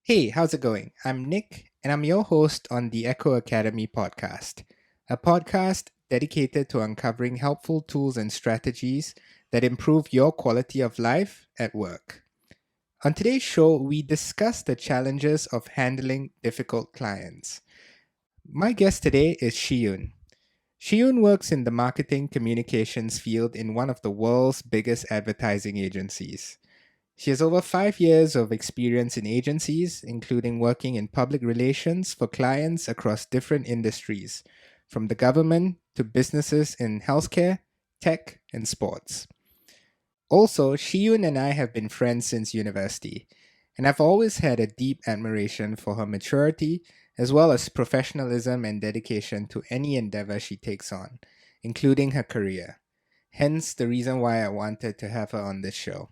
Hey, how's it going? I'm Nick, and I'm your host on the Echo Academy podcast, a podcast dedicated to uncovering helpful tools and strategies that improve your quality of life at work. On today's show, we discuss the challenges of handling difficult clients. My guest today is Shiyun. Shiyun works in the marketing communications field in one of the world's biggest advertising agencies. She has over 5 years of experience in agencies, including working in public relations for clients across different industries, from the government to businesses in healthcare, tech, and sports. Also, Shiyun and I have been friends since university, and I've always had a deep admiration for her maturity, as well as professionalism and dedication to any endeavor she takes on, including her career. Hence, the reason why I wanted to have her on this show.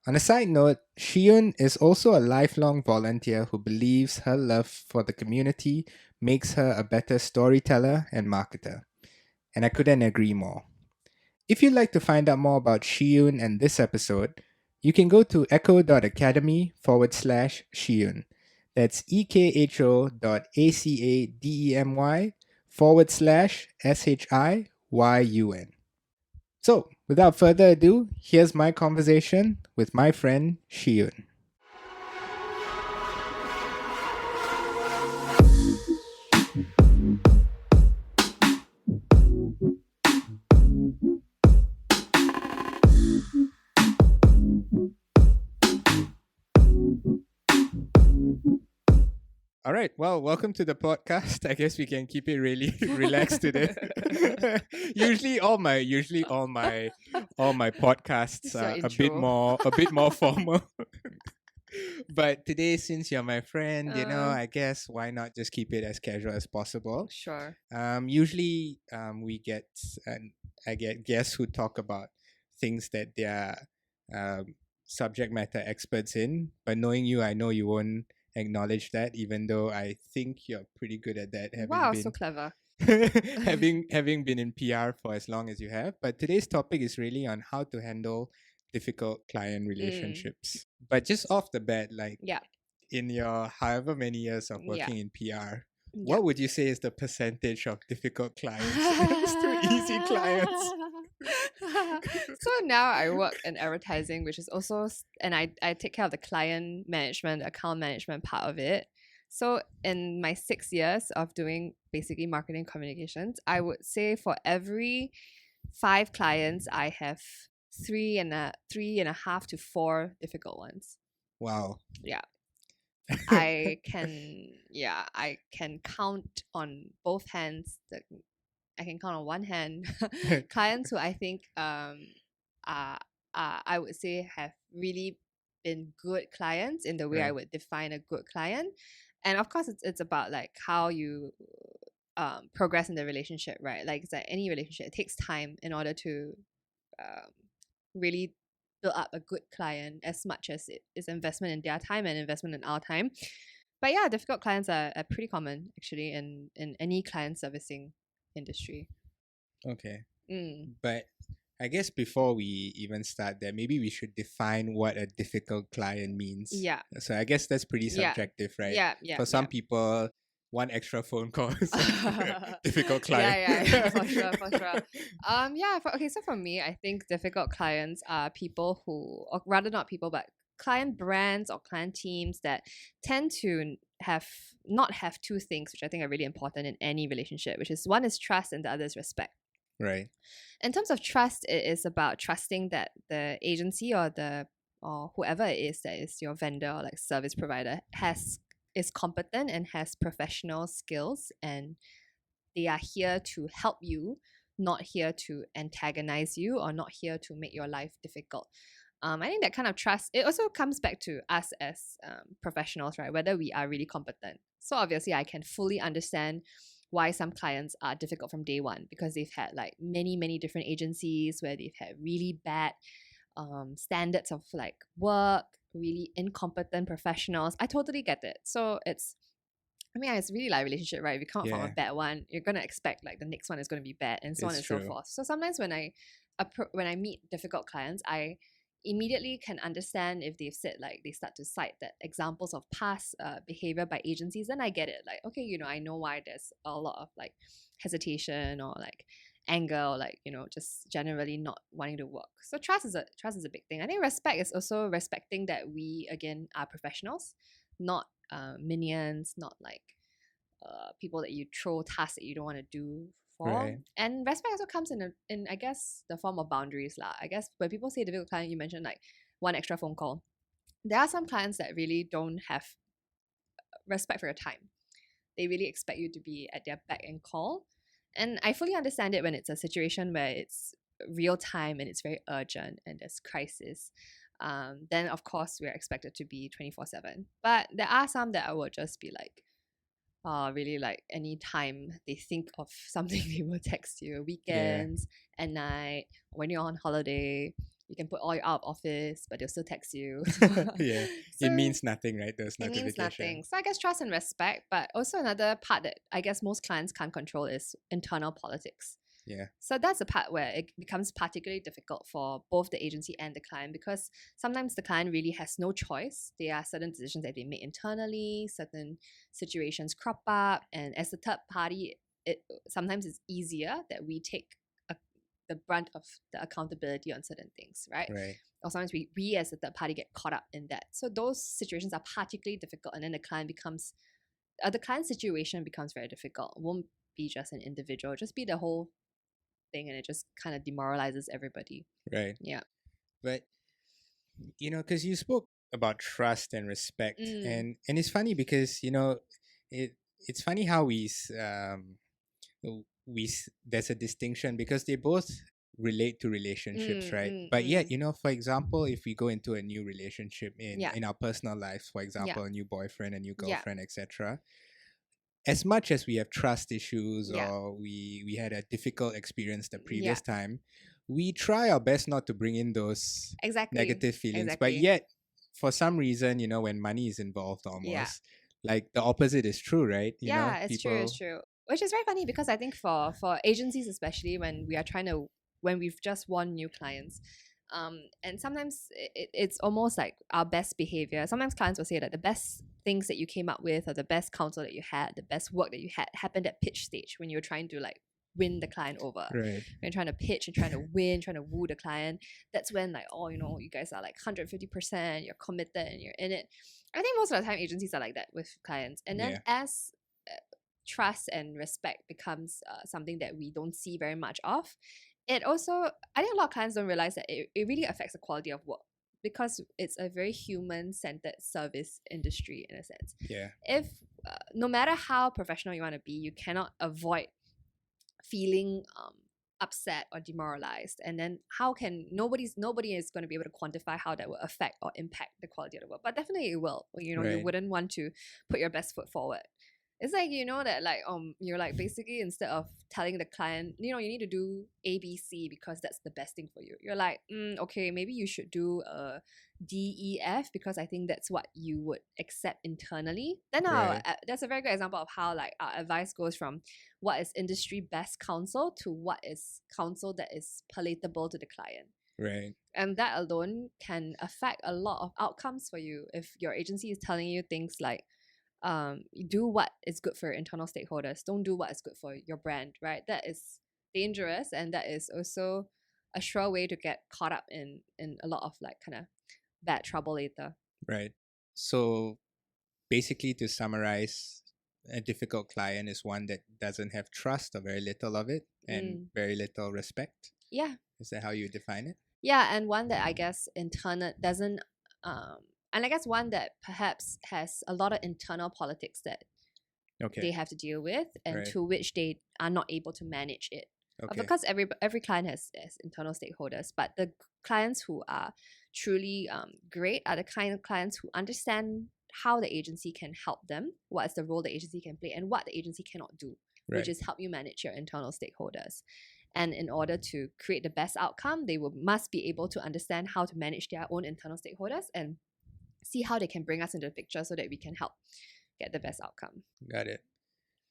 On a side note, Shiyun is also a lifelong volunteer who believes her love for the community makes her a better storyteller and marketer. And I couldn't agree more. If you'd like to find out more about Shiyun and this episode, you can go to echo.academy/Shiyun. That's ekho.academy/SHIYUN. So, without further ado, here's my conversation with my friend Shiyun. All right. Well, welcome to the podcast. I guess we can keep it really relaxed today. usually all my podcasts are a bit more formal. But today, since you're my friend, I guess why not just keep it as casual as possible. Sure. Usually, I get guests who talk about things that they are subject matter experts in. But knowing you, I know you won't acknowledge that, even though I think you're pretty good at that. So clever. having been in PR for as long as you have. But today's topic is really on how to handle difficult client relationships. But just off the bat, in your however many years of working in PR, what would you say is the percentage of difficult clients to easy clients? So now I work in advertising, which is also, and I take care of the client management, account management part of it. So in my 6 years of doing basically marketing communications, I would say for every 5 clients, I have three and a half to 4 difficult ones. Wow. Yeah. I can count on both hands. I can count on one hand clients who I think I would say have really been good clients in the way I would define a good client. And of course, it's about like how you progress in the relationship, right? Like it's like any relationship, it takes time in order to really build up a good client, as much as it is investment in their time and investment in our time. But yeah, difficult clients are pretty common actually in any client servicing industry. Okay. But I guess before we even start there, maybe we should define what a difficult client means. Yeah. So I guess that's pretty subjective, right? Yeah. For some people, one extra phone call is a difficult client. Yeah, for sure. So for me, I think difficult clients are people who, or rather not people, but client brands or client teams that tend to not have two things, which I think are really important in any relationship, which is one is trust and the other is respect. Right. In terms of trust, it is about trusting that the agency or whoever it is that is your vendor or like service provider is competent and has professional skills, and they are here to help you, not here to antagonize you or not here to make your life difficult. I think that kind of trust, it also comes back to us as professionals, right? Whether we are really competent. So obviously I can fully understand why some clients are difficult from day one, because they've had like many different agencies where they've had really bad standards of like work, really incompetent professionals. I totally get it. So it's really like a relationship, right? If you come up from a bad one, you're gonna expect like the next one is gonna be bad, and so on and so forth. So sometimes when I meet difficult clients, I immediately can understand if they've said, like, they start to cite that examples of past behavior by agencies, then I get it. Like, okay, I know why there's a lot of like hesitation or like anger or like just generally not wanting to work. So trust is a big thing. I think respect is also respecting that we again are professionals, not minions, not like people that you throw tasks that you don't want to do for. Right. And respect also comes in I guess the form of boundaries lah. I guess when people say difficult client, you mentioned like one extra phone call. There are some clients that really don't have respect for your time. They really expect you to be at their beck and call. And I fully understand it when it's a situation where it's real time and it's very urgent and there's crisis. Then of course we're expected to be 24/7. But there are some that I will just be like, really like anytime they think of something, they will text you. Weekends, at night, when you're on holiday, you can put all your out of office, but they'll still text you. Yeah. So It means nothing, right? Those it means nothing. notifications. So I guess trust and respect, but also another part that I guess most clients can't control is internal politics. Yeah. So that's the part where it becomes particularly difficult for both the agency and the client, because sometimes the client really has no choice. There are certain decisions that they make internally, certain situations crop up, and as a third party, it sometimes it's easier that we take the brunt of the accountability on certain things, right? Right. Or sometimes we as a third party get caught up in that. So those situations are particularly difficult, and then the client situation becomes very difficult. It won't be just an individual, just be the whole thing, and it just kind of demoralizes everybody. Right. Yeah. But because you spoke about trust and respect, and it's funny because it's funny how there's a distinction because they both relate to relationships, right? But yet, for example, if we go into a new relationship in our personal lives, for example, a new boyfriend, a new girlfriend, etc., as much as we have trust issues or we had a difficult experience the previous time, we try our best not to bring in those negative feelings. But yet, for some reason, when money is involved, almost like the opposite is true, right? It's true. Which is very funny because I think for agencies, especially when we've just won new clients, and sometimes it's almost like our best behavior. Sometimes clients will say that the best things that you came up with, or the best counsel that you had, the best work that you had, happened at pitch stage, when you're trying to like win the client over. Right. When you're trying to pitch and trying to win, trying to woo the client. That's when like, you guys are like 150%, you're committed and you're in it. I think most of the time agencies are like that with clients. And then as trust and respect becomes something that we don't see very much of, it also, I think a lot of clients don't realize that it really affects the quality of work, because it's a very human-centered service industry in a sense. Yeah. If no matter how professional you want to be, you cannot avoid feeling upset or demoralized, and then how can nobody is going to be able to quantify how that will affect or impact the quality of the work, but definitely it will. You wouldn't want to put your best foot forward. It's like that like you're like basically, instead of telling the client you need to do ABC because that's the best thing for you, you're like okay, maybe you should do a DEF because I think that's what you would accept internally. Then that's a very good example of how like our advice goes from what is industry best counsel to what is counsel that is palatable to the client. Right. And that alone can affect a lot of outcomes for you. If your agency is telling you things like do what is good for your internal stakeholders, don't do what is good for your brand, right? That is dangerous, and that is also a sure way to get caught up in a lot of like kind of bad trouble later. Right. So basically, to summarize, a difficult client is one that doesn't have trust, or very little of it, and very little respect. Yeah. Is that how you define it? Yeah, and one that I guess internal doesn't and I guess one that perhaps has a lot of internal politics that they have to deal with, and to which they are not able to manage it. Because every client has internal stakeholders, but the clients who are truly great are the kind of clients who understand how the agency can help them, what is the role the agency can play, and what the agency cannot do, which is help you manage your internal stakeholders. And in order to create the best outcome, they must be able to understand how to manage their own internal stakeholders and see how they can bring us into the picture so that we can help get the best outcome. Got it.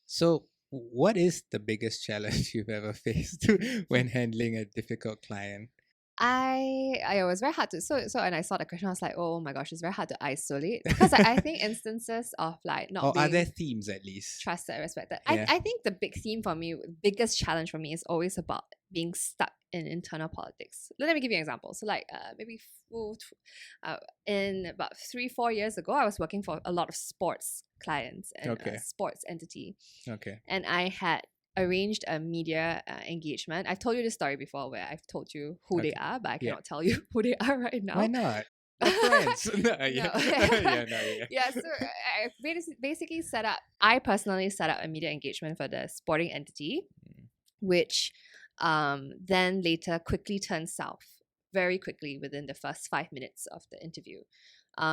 So what is the biggest challenge you've ever faced when handling a difficult client? I was very hard to so and I saw the question, I was like, oh my gosh, it's very hard to isolate because I think instances of like not Or are there being themes at least? trusted and respected. Yeah. I think the big theme for me, biggest challenge for me is always about being stuck in internal politics. Let me give you an example. So like maybe in about 3-4 years ago, I was working for a lot of sports clients and Okay. sports entity. Okay. And I had arranged a media engagement. I've told you this story before where I've told you who they Okay. are, but I Yeah. cannot tell you who they are right now. Why not? They're friends. No, No. yeah. Yeah, so I basically I personally set up a media engagement for the sporting entity, which then later quickly turned south very quickly within the first 5 minutes of the interview.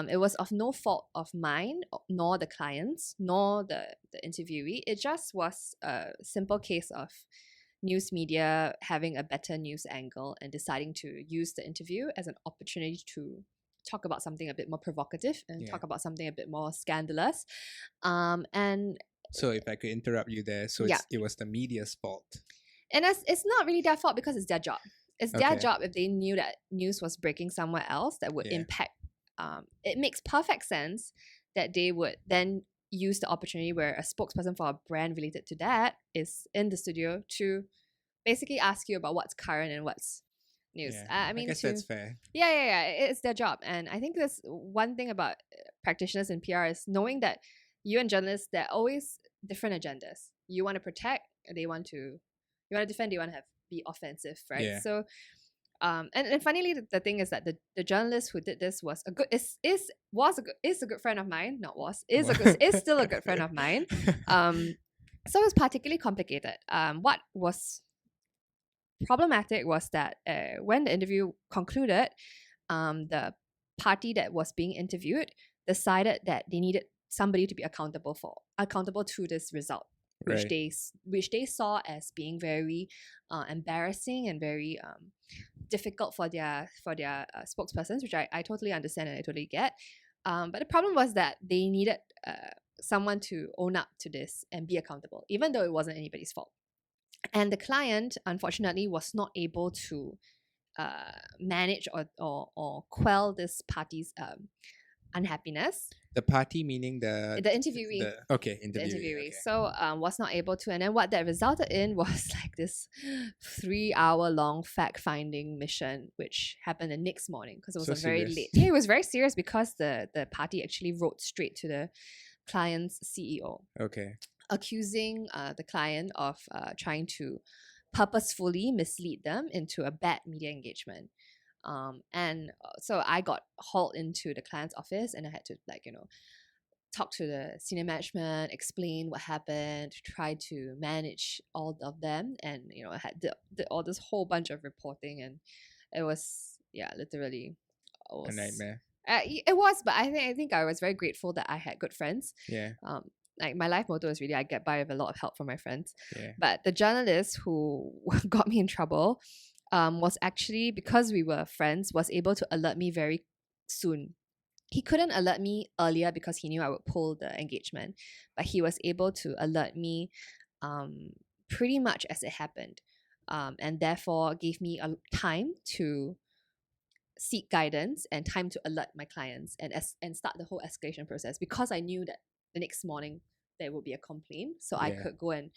It was of no fault of mine, nor the clients, nor the interviewee. It just was a simple case of news media having a better news angle and deciding to use the interview as an opportunity to talk about something a bit more provocative and talk about something a bit more scandalous. And so if I could interrupt you there, so it was the media's fault. And it's not really their fault because it's their job. It's their Okay. job if they knew that news was breaking somewhere else that would impact. It makes perfect sense that they would then use the opportunity where a spokesperson for a brand related to that is in the studio to basically ask you about what's current and what's news. Yeah. I guess that's fair. Yeah. It's their job. And I think there's one thing about practitioners in PR is knowing that you and journalists, they're always different agendas. You want to protect, they want to defend, they want to be offensive, right? Yeah. So and funnily the thing is that the journalist who did this was a good is a good friend of mine, not was, is still a good friend of mine. So it was particularly complicated. What was problematic was that when the interview concluded, the party that was being interviewed decided that they needed somebody to be accountable to this result, which they saw as being very embarrassing and very difficult for their spokespersons, which I totally understand and I totally get. But the problem was that they needed someone to own up to this and be accountable, even though it wasn't anybody's fault. And the client, unfortunately, was not able to manage or quell this party's unhappiness. The party meaning the interviewee. Interviewee. Okay. So was not able to. And then what that resulted in was like this 3-hour-long fact-finding mission, which happened the next morning because it was very late. Yeah, it was very serious because the party actually wrote straight to the client's CEO. Okay. Accusing the client of trying to purposefully mislead them into a bad media engagement. And so I got hauled into the client's office and I had to talk to the senior management, explain what happened, try to manage all of them, and I had did all this whole bunch of reporting, and it was literally a nightmare. It was, but I think I was very grateful that I had good friends. Yeah. Like my life motto is really I get by with a lot of help from my friends. Yeah. But the journalist who got me in trouble was actually, because we were friends, was able to alert me very soon. He couldn't alert me earlier because he knew I would pull the engagement, but he was able to alert me pretty much as it happened, and therefore gave me a time to seek guidance and time to alert my clients and start the whole escalation process, because I knew that the next morning there would be a complaint, so I could go and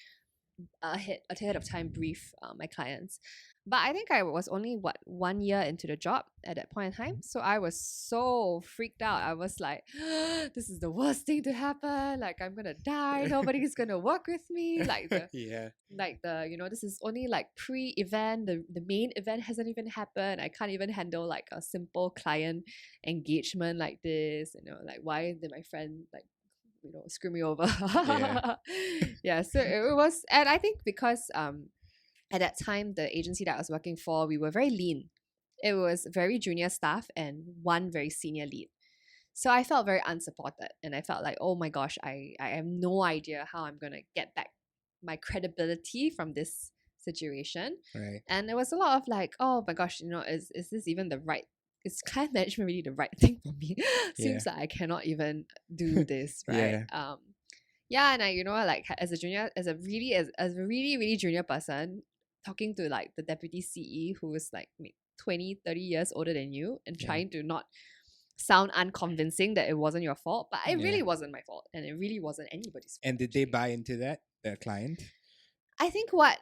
ahead of time brief my clients. But I think I was only 1 year into the job at that point in time, so I was so freaked out. I was like, this is the worst thing to happen, like I'm gonna die, nobody's gonna work with me, like the this is only like pre-event, the main event hasn't even happened, I can't even handle like a simple client engagement like this, like why did my friend screw me over. So it was, and I think because at that time the agency that I was working for, we were very lean. It was very junior staff and one very senior lead, so I felt very unsupported, and I felt like, oh my gosh, I have no idea how I'm gonna get back my credibility from this situation. Right. And there was a lot of like, oh my gosh, is this even the right, is client management really the right thing for me? Seems like I cannot even do this, right? And I, like as a really really junior person, talking to like the deputy CE who was like 20, 30 years older than you and Yeah. trying to not sound unconvincing that it wasn't your fault, but it Yeah. really wasn't my fault, and it really wasn't anybody's fault. And did they actually. buy into that, the client? I think what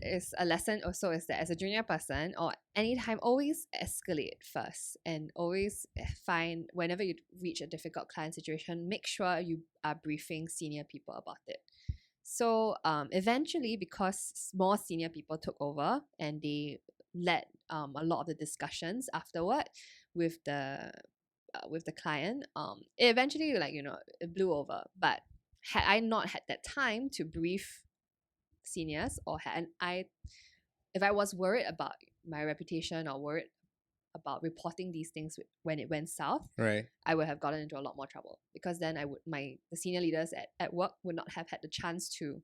is a lesson also is that as a junior person or anytime, always escalate first and always find, whenever you reach a difficult client situation, make sure you are briefing senior people about it. So eventually, because more senior people took over and they led a lot of the discussions afterward with the client, it eventually, like, it blew over. But had I not had that time to brief seniors, or if I was worried about my reputation or worried about reporting these things when it went south, Right. I would have gotten into a lot more trouble, because then the senior leaders at work would not have had the chance to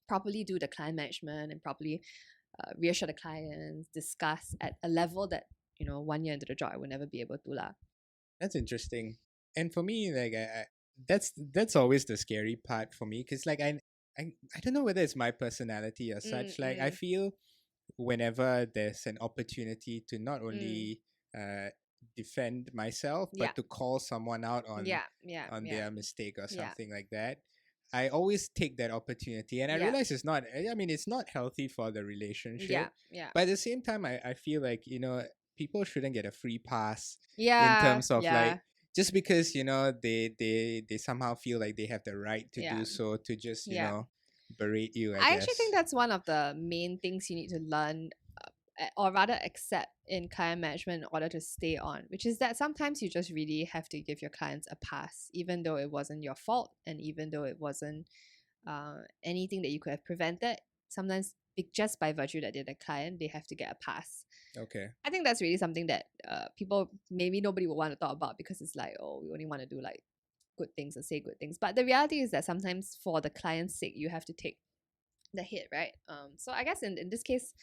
properly do the client management and properly reassure the clients, discuss at a level that 1 year into the job I would never be able to lah. That's interesting. And for me, like that's always the scary part for me, because like I don't know whether it's my personality or such. Like I feel whenever there's an opportunity to not only defend myself Yeah. but to call someone out on Yeah. their mistake or Yeah. something like that, I always take that opportunity. And I Yeah. realize it's not, I mean, it's not healthy for the relationship. Yeah. But at the same time, I feel like, people shouldn't get a free pass in Yeah. terms of Yeah. like, just because they somehow feel like they have the right to Yeah. do so, to just Yeah. berate you. I I guess. actually think that's one of the main things you need to learn, or rather accept, in client management in order to stay on, which is that sometimes you just really have to give your clients a pass, even though it wasn't your fault and even though it wasn't anything that you could have prevented. Sometimes just by virtue that they're the client, they have to get a pass. Okay. I think that's really something that people, maybe nobody will want to talk about, because it's like, oh, we only want to do like good things and say good things. But the reality is that sometimes for the client's sake, you have to take the hit, right? So I guess in this case,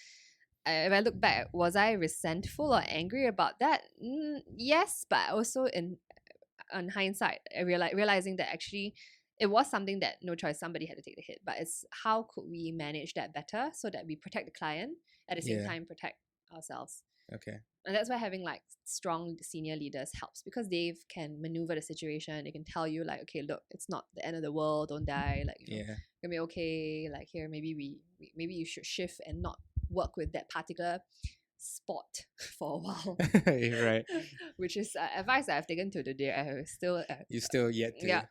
if I look back, was I resentful or angry about that? Yes, but also on hindsight, realizing that actually it was something that no choice, somebody had to take the hit. But it's how could we manage that better so that we protect the client at the same time protect ourselves. Okay. And that's why having like strong senior leaders helps, because they can maneuver the situation. They can tell you like, okay, look, it's not the end of the world. Don't die. Like, you're gonna be okay. Like, here, maybe maybe you should shift and not work with that particular spot for a while. Right. Which is advice that I've taken to the day. I still You still yet to. Yeah.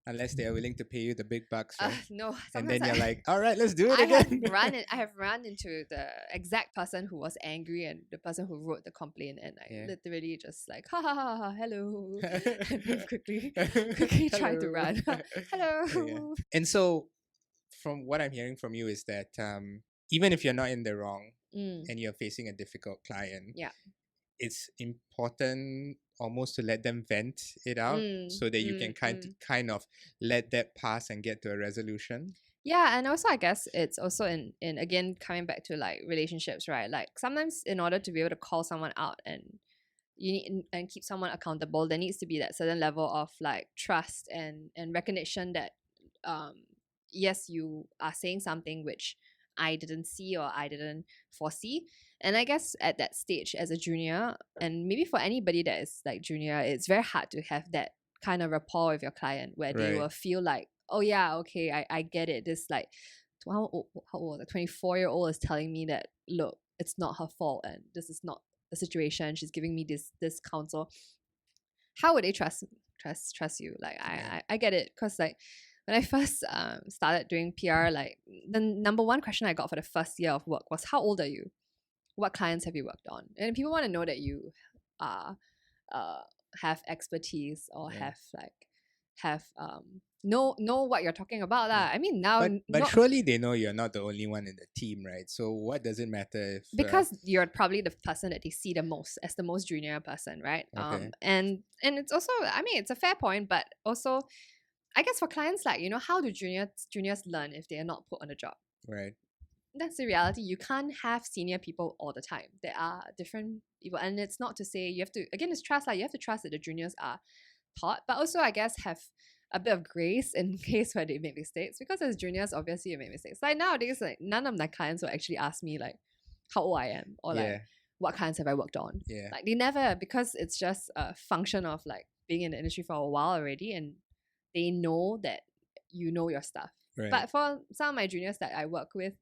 Unless they are willing to pay you the big bucks, right? No. And then sometimes you're like, all right, let's do it I again. have run into the exact person who was angry and the person who wrote the complaint, and I literally just like, ha ha ha ha, hello, and quickly try to run. Hello. Yeah. And so, from what I'm hearing from you is that even if you're not in the wrong and you're facing a difficult client, it's important almost to let them vent it out so that you can kind of let that pass and get to a resolution. Yeah, and also I guess it's also in again, coming back to like relationships, right? Like sometimes in order to be able to call someone out and you need and keep someone accountable, there needs to be that certain level of like trust and recognition that yes, you are saying something which I didn't see or I didn't foresee. And I guess at that stage as a junior, and maybe for anybody that is like junior, it's very hard to have that kind of rapport with your client where they will feel like, oh yeah, okay, I get it. This like, how old was it? 24-year-old is telling me that, look, it's not her fault and this is not the situation. She's giving me this counsel. How would they trust you? Like I get it, because like when I first started doing PR, like the number one question I got for the first year of work was, how old are you? What clients have you worked on? And people want to know that you have expertise or have know what you're talking about. I mean, now but surely they know you're not the only one in the team, right? So what does it matter if because you're probably the person that they see the most as the most junior person, right? Okay. And it's also, I mean, it's a fair point, but also I guess for clients, like, how do juniors learn if they are not put on a job? Right. That's the reality. You can't have senior people all the time. There are different people, and it's not to say you have to, again, it's trust. Like, you have to trust that the juniors are taught, but also I guess have a bit of grace in case where they make mistakes, because as juniors, obviously you make mistakes. Like nowadays, like none of my clients will actually ask me like how old I am or like what clients have I worked on. Yeah. Like they never, because it's just a function of like being in the industry for a while already, and they know that you know your stuff. Right. But for some of my juniors that I work with,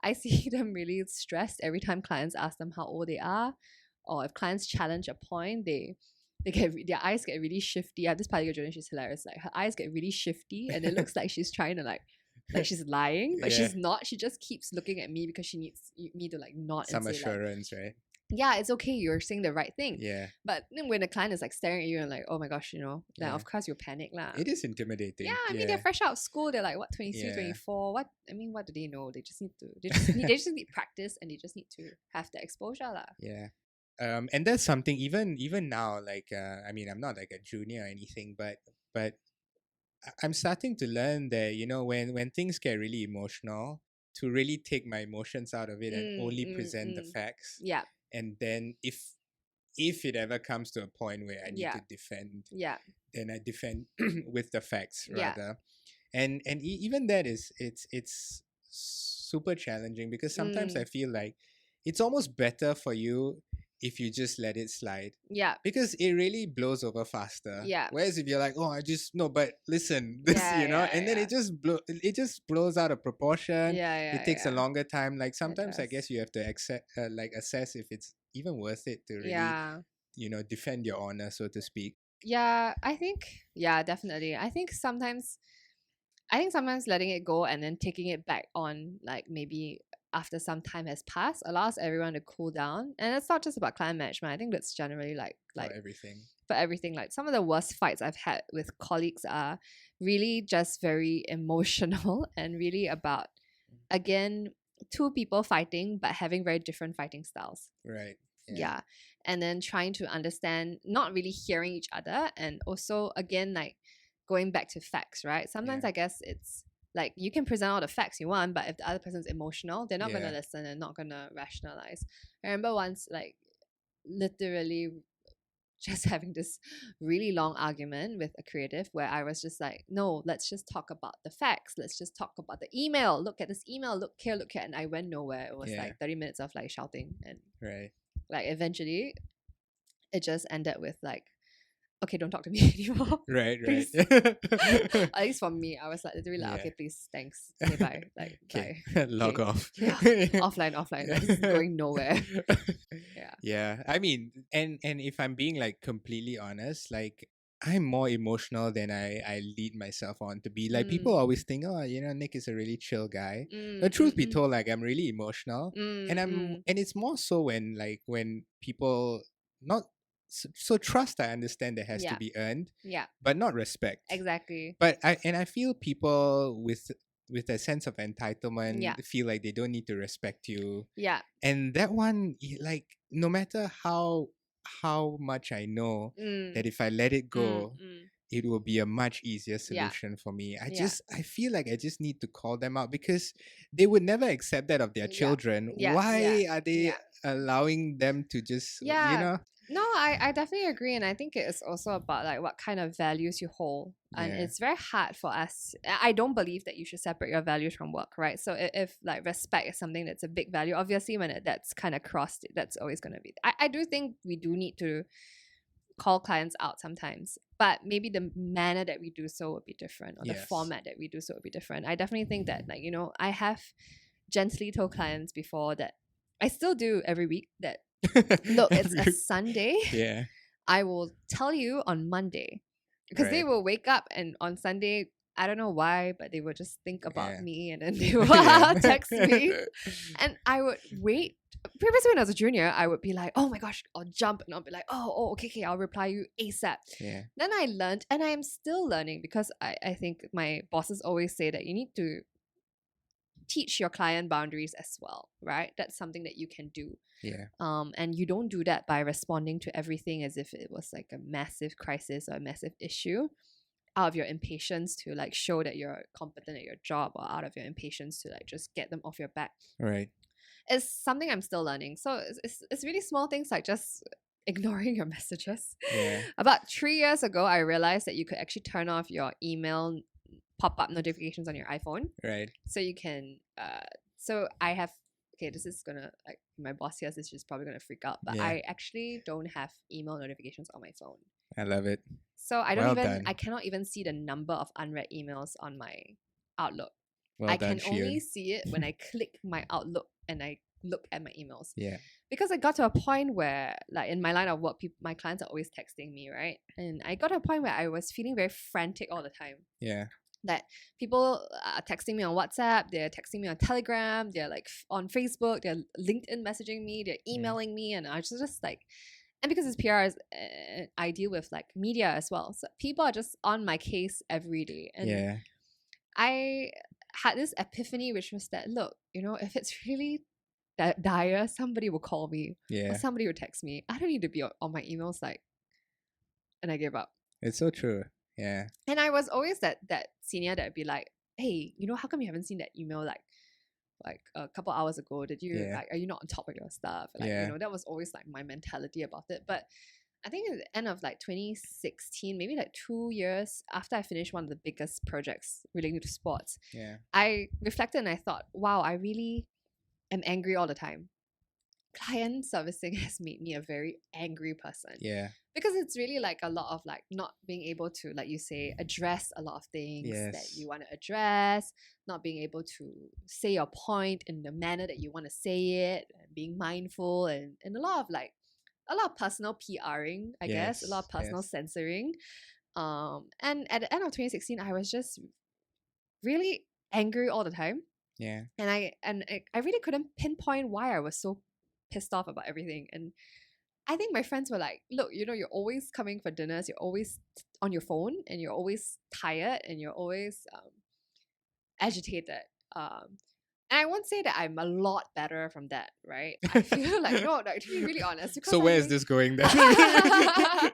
I see them really stressed every time clients ask them how old they are, or if clients challenge a point, their eyes get really shifty. I have this particular junior, she's hilarious. Like her eyes get really shifty, and it looks like she's trying to like she's lying, but Yeah. she's not. She just keeps looking at me because she needs me to like nod Some and say like, assurance, right? yeah, it's okay, you're saying the right thing. Yeah. But then when the client is like staring at you and like, oh my gosh, then Yeah. of course you'll panic lah. It is intimidating. Yeah, I mean they're fresh out of school. They're like what 23, Yeah. 24. What do they know? They just need to. They just need practice, and they just need to have the exposure lah. Yeah. And that's something even now. Like, I mean, I'm not like a junior or anything, but I'm starting to learn that when things get really emotional, to really take my emotions out of it and only present the facts. Yeah. And then if it ever comes to a point where I need to defend, then I defend with the facts rather. And even that it's super challenging, because sometimes I feel like it's almost better for you if you just let it slide. Yeah. Because it really blows over faster. Yeah. Whereas if you're like, oh, I just no, but listen, this, and then it just blows out of proportion. Yeah. It takes a longer time. Like sometimes I guess you have to assess if it's even worth it to really, defend your honor, so to speak. Yeah, I think definitely. I think sometimes letting it go and then taking it back on, like maybe after some time has passed, allows everyone to cool down. And it's not just about client management. I think that's generally like for everything. Like some of the worst fights I've had with colleagues are really just very emotional and really about, again, two people fighting but having very different fighting styles. Right. Yeah. And then trying to understand, not really hearing each other, and also again like going back to facts, right? Sometimes I guess it's like you can present all the facts you want, but if the other person's emotional, they're not going to listen and not going to rationalize. I remember once, like, literally just having this really long argument with a creative where I was just like, no, let's just talk about the facts. Let's just talk about the email. Look at this email. Look here. And I went nowhere. It was like 30 minutes of like shouting. And like eventually it just ended with like, okay, don't talk to me anymore. Right. At least for me, I was like literally like, okay, please, thanks. Okay, bye. Like, okay. Bye. Log off. Yeah. Offline. This is going nowhere. Yeah. I mean, and if I'm being like completely honest, like I'm more emotional than I lead myself on to be. Like people always think, oh, Nick is a really chill guy. The truth be told, like I'm really emotional, and it's more so when people not. So trust, I understand, that has to be earned, but not respect. Exactly. But I feel people with a sense of entitlement feel like they don't need to respect you. Yeah. And that one, like, no matter how much I know that if I let it go, it will be a much easier solution for me. I feel like I just need to call them out, because they would never accept that of their children. Why are they allowing them to just, No, I definitely agree. And I think it's also about like what kind of values you hold. And it's very hard for us. I don't believe that you should separate your values from work, right? So if like respect is something that's a big value, obviously when that's kind of crossed, that's always going to be. I do think we do need to call clients out sometimes, but maybe the manner that we do so would be different, or the format that we do so would be different. I definitely think that, like, I have gently told clients before that I still do every week that, look, it's a Sunday. Yeah. I will tell you on Monday, because they will wake up and on Sunday, I don't know why, but they will just think about me, and then they will text me. And I would wait. Previously, when I was a junior, I would be like, oh my gosh, I'll jump, and I'll be like, oh, okay, I'll reply you ASAP. Yeah. Then I learned, and I am still learning, because I think my bosses always say that you need to teach your client boundaries as well, right? That's something that you can do. Yeah. And you don't do that by responding to everything as if it was like a massive crisis or a massive issue, out of your impatience to like show that you're competent at your job, or out of your impatience to like just get them off your back. Right. It's something I'm still learning. So it's really small things like just ignoring your messages. Yeah. About 3 years ago, I realized that you could actually turn off your email pop-up notifications on your iPhone. Right. So you can so I have okay, this is gonna, like, my boss hears this, she's probably gonna freak out. But Yeah. I actually don't have email notifications on my phone. I love it. So I Well done. I cannot even see the number of unread emails on my Outlook. Well I done, can only Shiyun. see it when I click my Outlook and I look at my emails. Yeah. Because I got to a point where, like, in my line of work, my clients are always texting me, right? And I got to a point where I was feeling very frantic all the time. Yeah. That people are texting me on WhatsApp, they're texting me on Telegram, they're like on Facebook, they're LinkedIn messaging me, they're emailing me, and I was just like, and because it's PR, I deal with like media as well, so people are just on my case every day. And Yeah. I had this epiphany, which was that, look, if it's really that dire, somebody will call me or Yeah. somebody will text me. I don't need to be on my emails, like, and I gave up. It's so true. Yeah. And I was always that senior that would be like, hey, how come you haven't seen that email like a couple hours ago? Did you like, are you not on top of your stuff? Like, that was always like my mentality about it. But I think at the end of like 2016, maybe like 2 years after I finished one of the biggest projects relating to sports, I reflected and I thought, wow, I really am angry all the time. Client servicing has made me a very angry person. Yeah. Because it's really like a lot of like not being able to, like you say, address a lot of things that you want to address, not being able to say your point in the manner that you want to say it, and being mindful, and a lot of personal PRing, I guess, a lot of personal censoring. And at the end of 2016, I was just really angry all the time. Yeah. And I really couldn't pinpoint why I was so pissed off about everything. And I think my friends were like, look, you're always coming for dinners, you're always on your phone, and you're always tired, and you're always agitated. And I won't say that I'm a lot better from that, right? I feel like, no, like, to be really honest. So where is this going then?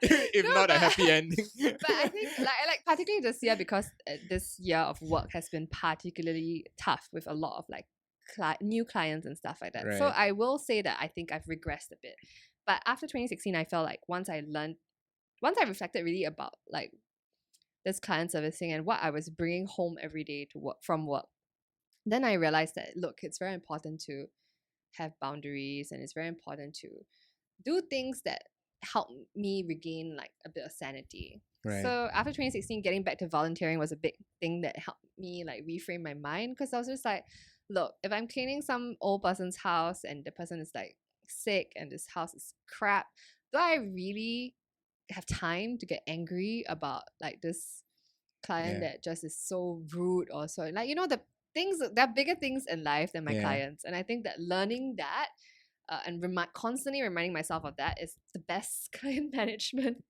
If not a happy ending. But I think, like particularly this year, because this year of work has been particularly tough with a lot of like new clients and stuff like that. Right. So I will say that I think I've regressed a bit. But after 2016, I felt like once I reflected really about like this client servicing and what I was bringing home every day to work from work, then I realized that, look, it's very important to have boundaries, and it's very important to do things that help me regain like a bit of sanity. Right. So after 2016, getting back to volunteering was a big thing that helped me like reframe my mind, because I was just like, look, if I'm cleaning some old person's house and the person is like sick and this house is crap, do I really have time to get angry about like this client that just is so rude, or so, like, the things, there are bigger things in life than my clients. And I think that learning that and constantly reminding myself of that is the best client management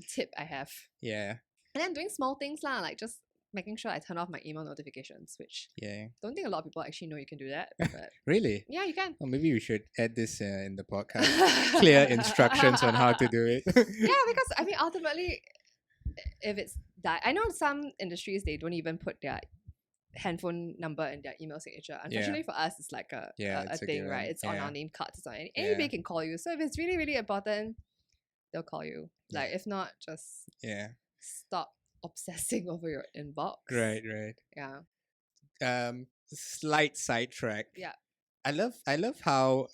tip I have. Yeah. And then doing small things like just making sure I turn off my email notifications, which don't think a lot of people actually know you can do that. But really? Yeah, you can. Well, maybe we should add this in the podcast. Clear instructions on how to do it. Yeah, because I mean, ultimately, if it's that, I know some industries, they don't even put their handphone number in their email signature. Unfortunately for us, it's like a thing, right? It's on our name cards. So anybody can call you. So if it's really, really important, they'll call you. Like, if not, just stop obsessing over your inbox. Right. Yeah. Slight sidetrack. Yeah. I love how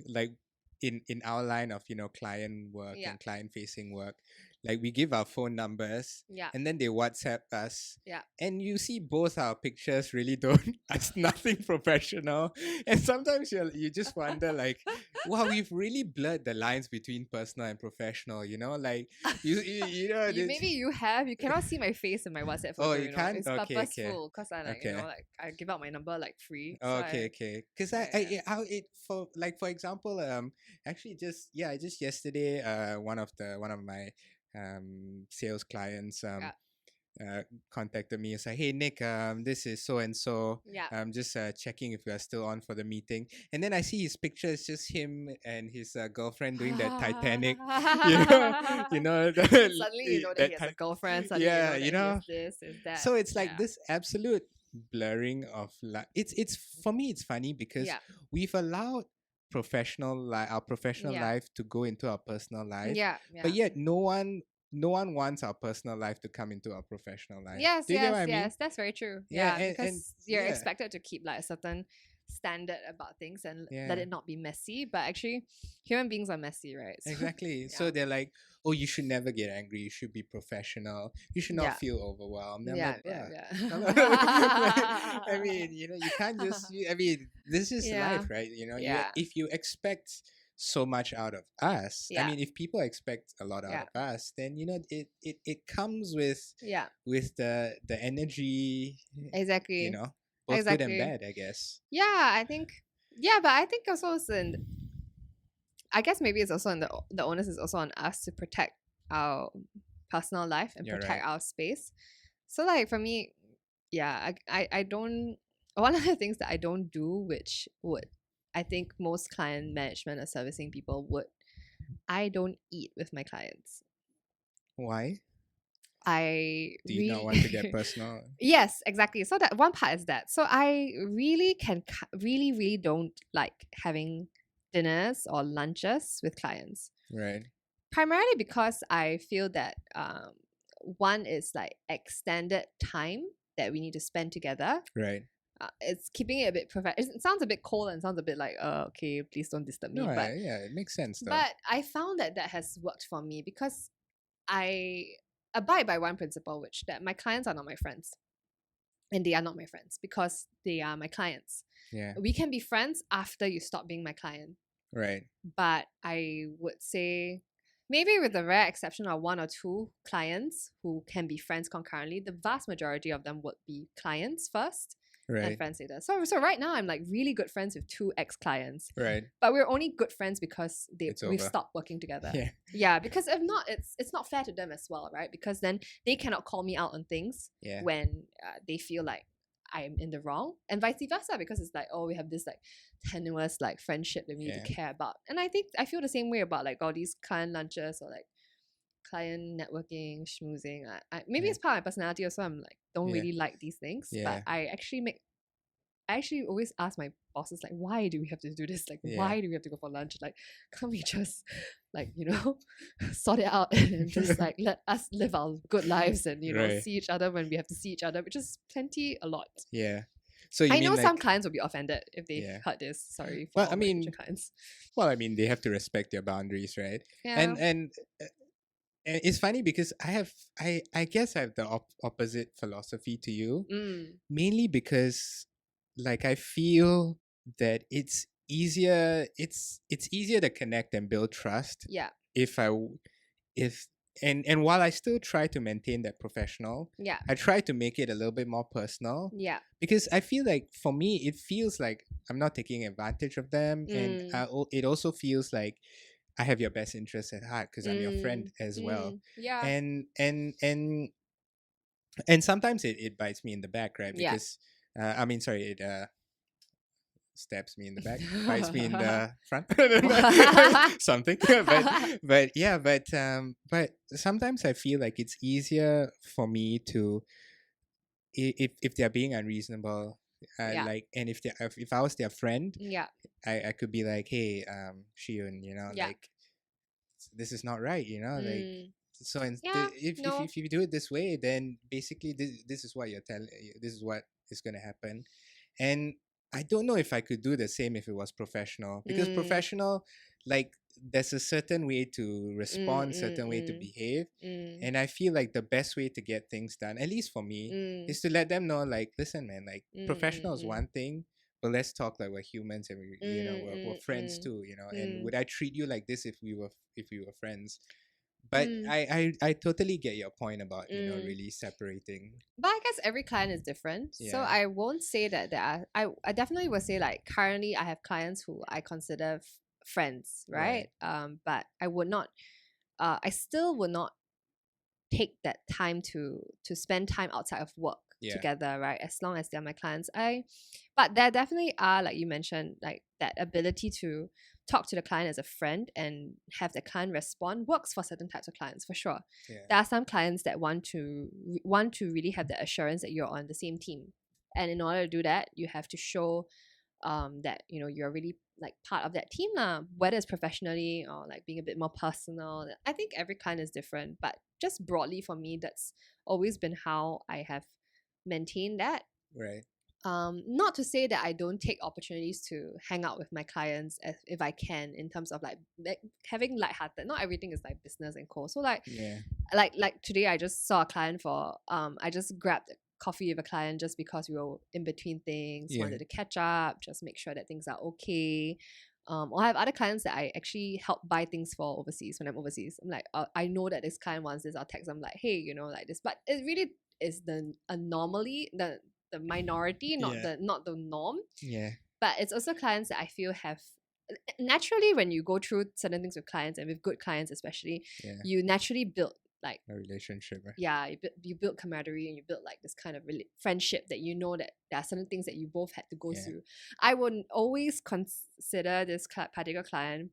like in our line of client work and client facing work, like we give our phone numbers and then they WhatsApp us and you see both our pictures really don't it's nothing professional, and sometimes you just wonder like, wow, we've really blurred the lines between personal and professional, like you know maybe you cannot see my face in my WhatsApp photo. Oh, you can't? It's Okay, purposeful, because I like I give out my number like free. Okay. Because for example, actually just yesterday one of my sales clients contacted me and said, hey Nick, this is so and so, I'm just checking if you are still on for the meeting. And then I see his picture, it's just him and his girlfriend doing that Titanic suddenly you know that he has a girlfriend, suddenly you know that he has this, is that. So it's like this absolute blurring of it's for me it's funny because we've allowed our professional life to go into our personal life, but yet no one wants our personal life to come into our professional life. Yes, Do you get what I mean? That's very true. Yeah, because you're expected to keep like a certain standard about things and Yeah. let it not be messy. But actually, human beings are messy, right? So, Exactly. So yeah. they're like, oh, you should never get angry. You should be professional. You should not Yeah. feel overwhelmed. I'm Yeah, like, yeah, bruh. yeah. I mean, you can't just. I mean, this is Yeah, life, right? yeah, If you expect so much out of us, I yeah, mean, if people expect a lot out yeah, of us, then it comes with yeah. the energy, Exactly, both good and exactly. bad, I guess. Yeah, I think. Yeah, but I think also it's I guess maybe it's also the onus is also on us to protect our personal life and You're protect right. our space. So like for me, yeah, I don't. One of the things that I don't do, which would I think most client management or servicing people would, I don't eat with my clients. Why? I Do you not want to get really personal? yes, exactly. So that one part is that. So I really really don't like having dinners or lunches with clients. Right. Primarily because I feel that one is like extended time that we need to spend together. Right. It's keeping it a bit perfect. It sounds a bit cold and sounds a bit like, okay, please don't disturb No, me. But yeah, it makes sense though. but I found that has worked for me because I abide by one principle, which that my clients are not my friends, and they are not my friends because they are my clients. Yeah. We can be friends after you stop being my client, Right. but I would say maybe with the rare exception of one or two clients who can be friends concurrently, the vast majority of them would be clients first and Right. friends later. So right now I'm like really good friends with two ex-clients. Right. But we're only good friends because It's we've over. stopped working together. Yeah. Yeah, because if not, it's not fair to them as well, right? Because then they cannot call me out on things Yeah. when they feel like I'm in the wrong, and vice versa, because it's like, oh, we have this like tenuous like friendship that we need to care about. And I think I feel the same way about like all these client lunches or like client networking, schmoozing. Maybe it's part of my personality also. I'm like don't really like these things, but I actually always ask my bosses like, why do we have to do this? Like, why do we have to go for lunch? Like, can't we just like sort it out and then just like let us live our good lives and see each other when we have to see each other, which is plenty a lot. Yeah. So you I mean know like, some clients will be offended if they heard this. Sorry for well, all I my mean, future clients. well, I mean, they have to respect their boundaries, right? Yeah. And it's funny because I guess I have the opposite philosophy to you, mainly because like I feel that it's easier to connect and build trust. Yeah. If and while I still try to maintain that professional, Yeah. I try to make it a little bit more personal. Yeah. Because I feel like for me, it feels like I'm not taking advantage of them, and it also feels like I have your best interest at heart because I'm your friend as well. Yeah. And sometimes it bites me in the back, right? Yeah. Because I mean, sorry, it stabs me in the back, bites me in the front, something. But sometimes I feel like it's easier for me to if they're being unreasonable, Yeah. like, and if I was their friend, Yeah. I could be like, hey, Shiyun, Yeah. like this is not right, like. So Yeah, if you do it this way, then basically this is what you're telling. This is what is going to happen, and I don't know if I could do the same if it was professional, because professional, like there's a certain way to respond, certain way to behave, and I feel like the best way to get things done, at least for me, is to let them know, like, listen, man, like professional is one thing, but let's talk like we're humans and we're friends too, and would I treat you like this if we were friends? But I totally get your point about really separating. But I guess every client is different. So I won't say that there are I definitely will say like currently I have clients who I consider friends, right? But I would not I still would not take that time to spend time outside of work together, right? As long as they're my clients. But there definitely are, like you mentioned, like that ability to talk to the client as a friend and have the client respond works for certain types of clients for sure. There are some clients that want to really have the assurance that you're on the same team, and in order to do that, you have to show that you're really like part of that team lah, whether it's professionally or like being a bit more personal. I think every client is different, but just broadly for me, that's always been how I have maintained that. Right. not to say that I don't take opportunities to hang out with my clients if I can, in terms of like having lighthearted. Not everything is like business and co. So like Yeah. like today I just saw a client for I just grabbed coffee with a client just because we were in between things, Yeah. wanted to catch up, just make sure that things are okay. Or I have other clients that I actually help buy things for overseas when I'm overseas. I'm like, I know that this client wants this. I'll text them like, hey, you know, like this. But it really is the anomaly, the minority, not Yeah. the norm. Yeah. But it's also clients that I feel have naturally, when you go through certain things with clients, and with good clients especially, Yeah. you naturally build like A relationship, right? yeah, you build camaraderie, and you build like this kind of friendship that you know that there are certain things that you both had to go Yeah. through. I would always consider this particular client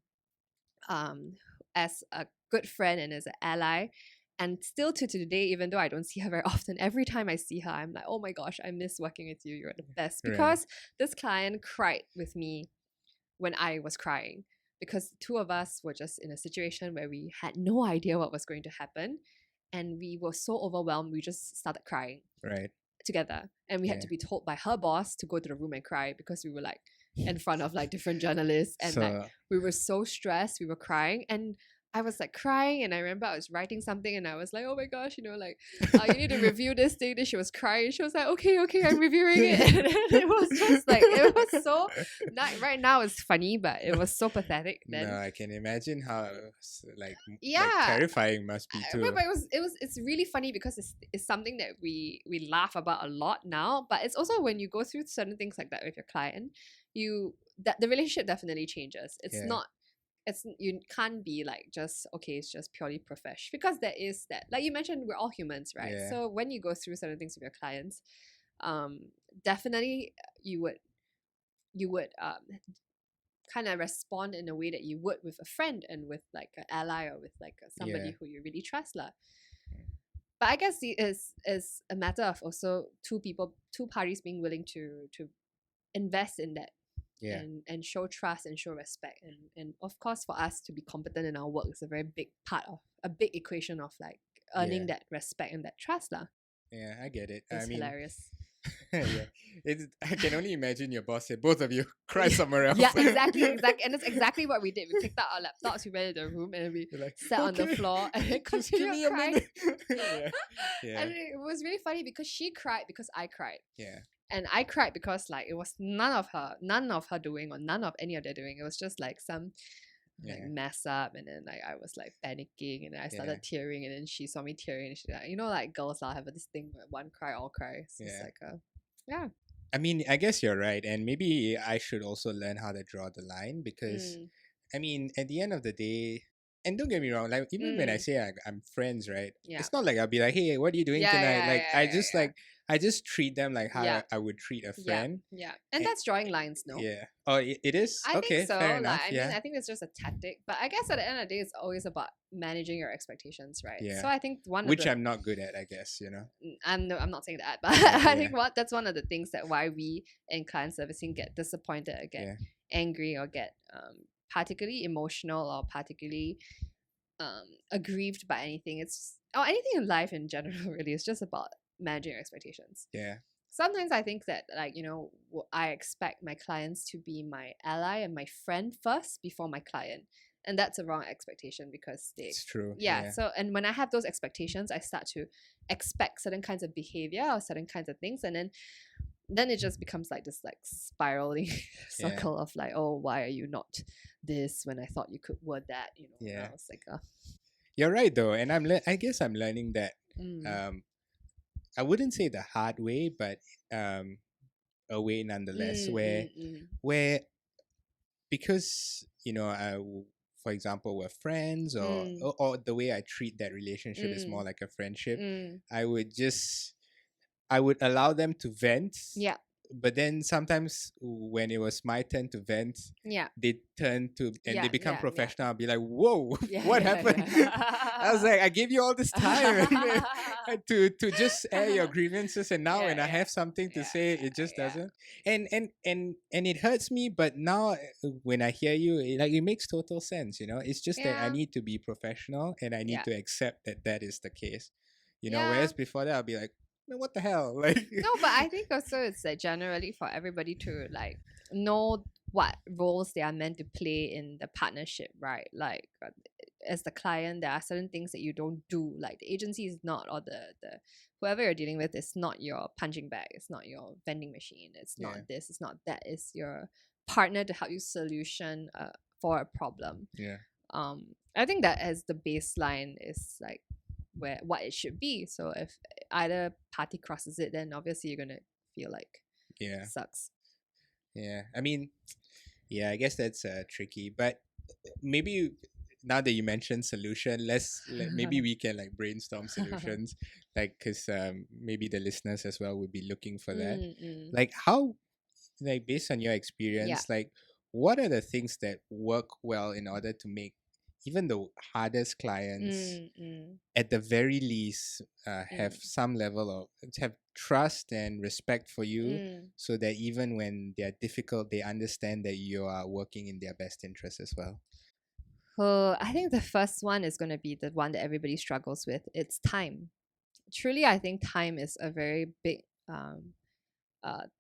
as a good friend and as an ally. And still to today, even though I don't see her very often, every time I see her, I'm like, oh my gosh, I miss working with you. You're the best. Right. Because this client cried with me when I was crying, because the two of us were just in a situation where we had no idea what was going to happen. And we were so overwhelmed, we just started crying Right. together. And we had Yeah. to be told by her boss to go to the room and cry, because we were like in front of like different journalists, and like So we were so stressed, we were crying. And I was like crying, and I remember I was writing something, and I was like, oh my gosh, you know, like you need to review this thing. Then she was crying. She was like, okay, I'm reviewing it. And it was just like, it was so not right now it's funny, but it was so pathetic then. no, I can imagine how like Yeah. terrifying must be too. But it's really funny, because it's something that we laugh about a lot now. But it's also when you go through certain things like that with your client, that the relationship definitely changes. It's Yeah. not, you can't be like just okay, it's just purely profesh, because there is that, like you mentioned, we're all humans, right? Yeah. So when you go through certain things with your clients, definitely you would kind of respond in a way that you would with a friend, and with like an ally, or with like somebody Yeah. who you really trust lah. But I guess it is a matter of also two parties being willing to invest in that. Yeah. And show trust and show respect, and of course for us to be competent in our work is a very big part of a big equation of like earning Yeah. that respect and that trust lah. Yeah, I get it. It's I mean, hilarious. yeah, I can only imagine your boss said, both of you cry somewhere else. Yeah, exactly. And that's exactly what we did. We picked up our laptops, we went into the room, and we You're like, sat on the "Okay, floor and then just give me continued a crying. minute." Yeah. Yeah. And it was really funny, because she cried because I cried. Yeah. And I cried because like it was none of her doing, or none of any of their doing. It was just like some like Yeah. mess up, and then like I was like panicking, and I started tearing, and then she saw me tearing, and she's like, you know, like girls will have this thing where one cry, all cry. So it's Yeah. like yeah. I mean, I guess you're right. And maybe I should also learn how to draw the line, because, I mean, at the end of the day, and don't get me wrong, like, even when I say I'm friends, right? Yeah. It's not like I'll be like, hey, what are you doing Yeah, tonight? yeah, like, yeah, I yeah, just yeah. like, I just treat them like how Yeah. I would treat a friend. Yeah. And that's drawing lines, no? Yeah. Oh, it is? I Okay, think so. fair Like, enough. I Yeah. mean, I think it's just a tactic. But I guess at the end of the day, it's always about managing your expectations, right? Yeah. So I think Which I'm not good at, I guess, you know? I'm not saying that, but Yeah, I think that's one of the things that why we in client servicing get disappointed, or get angry, or get particularly emotional, or particularly aggrieved by anything. Or anything in life in general. Really, it's just about managing your expectations. Yeah. Sometimes I think that, like, you know, I expect my clients to be my ally and my friend first before my client. And that's a wrong expectation, because It's true. yeah. So, and when I have those expectations, I start to expect certain kinds of behavior or certain kinds of things. And then it just becomes like this like spiraling circle of like, oh, why are you not this when I thought you could word that, you know? Yeah. I was like, You're right, though. And I guess I'm learning that I wouldn't say the hard way, but a way nonetheless, where because, you know, for example, we're friends, or the way I treat that relationship is more like a friendship. I would allow them to vent. Yeah. But then sometimes when it was my turn to vent, they turn to and they become professional. I'll be like, whoa, what happened? I was like, I gave you all this time to just air your grievances, and now when I have something to say, it just doesn't. And it hurts me, but now when I hear you, it makes total sense, you know? It's just that I need to be professional, and I need to accept that is the case. You know, whereas before that I'll be like, Man, what the hell? Like, No, but I think also it's like generally for everybody to like know what roles they are meant to play in the partnership, right? Like as the client, there are certain things that you don't do. Like the agency is not, or the whoever you're dealing with is not your punching bag. It's not your vending machine. It's not yeah, this. It's not that. It's your partner to help you solution for a problem. yeah, I think that as the baseline is like where what it should be. So if either party crosses it, then obviously you're gonna feel like yeah, sucks. yeah. I mean, yeah, I guess that's tricky, but maybe now that you mentioned solution, maybe we can like brainstorm solutions, like because maybe the listeners as well would be looking for that. Mm. Like how, like based on your Yeah. experience, like what are the things that work well in order to make even the hardest clients Mm. at the very least have Mm. some level of have trust and respect for you, Mm. so that even when they're difficult they understand that you are working in their best interest as well. I think the first one is going to be the one that everybody struggles with. It's time. Truly, I think time is a very big